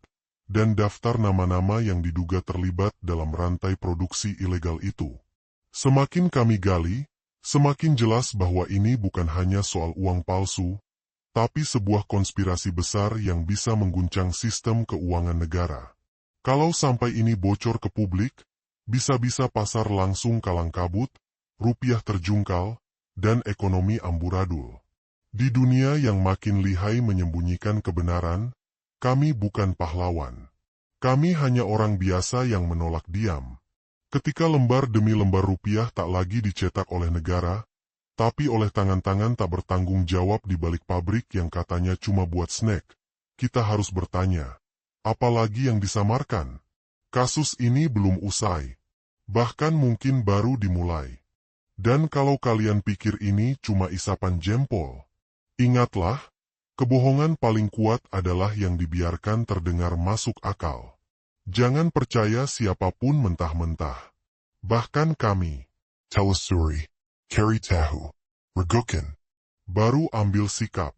dan daftar nama-nama yang diduga terlibat dalam rantai produksi ilegal itu. Semakin kami gali, semakin jelas bahwa ini bukan hanya soal uang palsu, tapi sebuah konspirasi besar yang bisa mengguncang sistem keuangan negara. Kalau sampai ini bocor ke publik, bisa-bisa pasar langsung kalang kabut, rupiah terjungkal, dan ekonomi amburadul. Di dunia yang makin lihai menyembunyikan kebenaran, kami bukan pahlawan. Kami hanya orang biasa yang menolak diam. Ketika lembar demi lembar rupiah tak lagi dicetak oleh negara, tapi oleh tangan-tangan tak bertanggung jawab di balik pabrik yang katanya cuma buat snack, kita harus bertanya, apalagi yang disamarkan? Kasus ini belum usai, bahkan mungkin baru dimulai. Dan kalau kalian pikir ini cuma isapan jempol, ingatlah, kebohongan paling kuat adalah yang dibiarkan terdengar masuk akal. Jangan percaya siapapun mentah-mentah. Bahkan kami, Telusuri, Cari Tahu, Regukan, baru ambil sikap.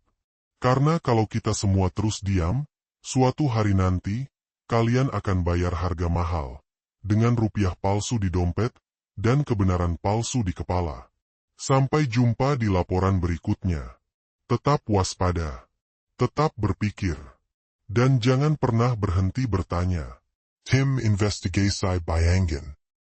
Karena kalau kita semua terus diam, suatu hari nanti, kalian akan bayar harga mahal. Dengan rupiah palsu di dompet, dan kebenaran palsu di kepala. Sampai jumpa di laporan berikutnya. Tetap waspada. Tetap berpikir. Dan jangan pernah berhenti bertanya. Tim Investigasi Bayangin.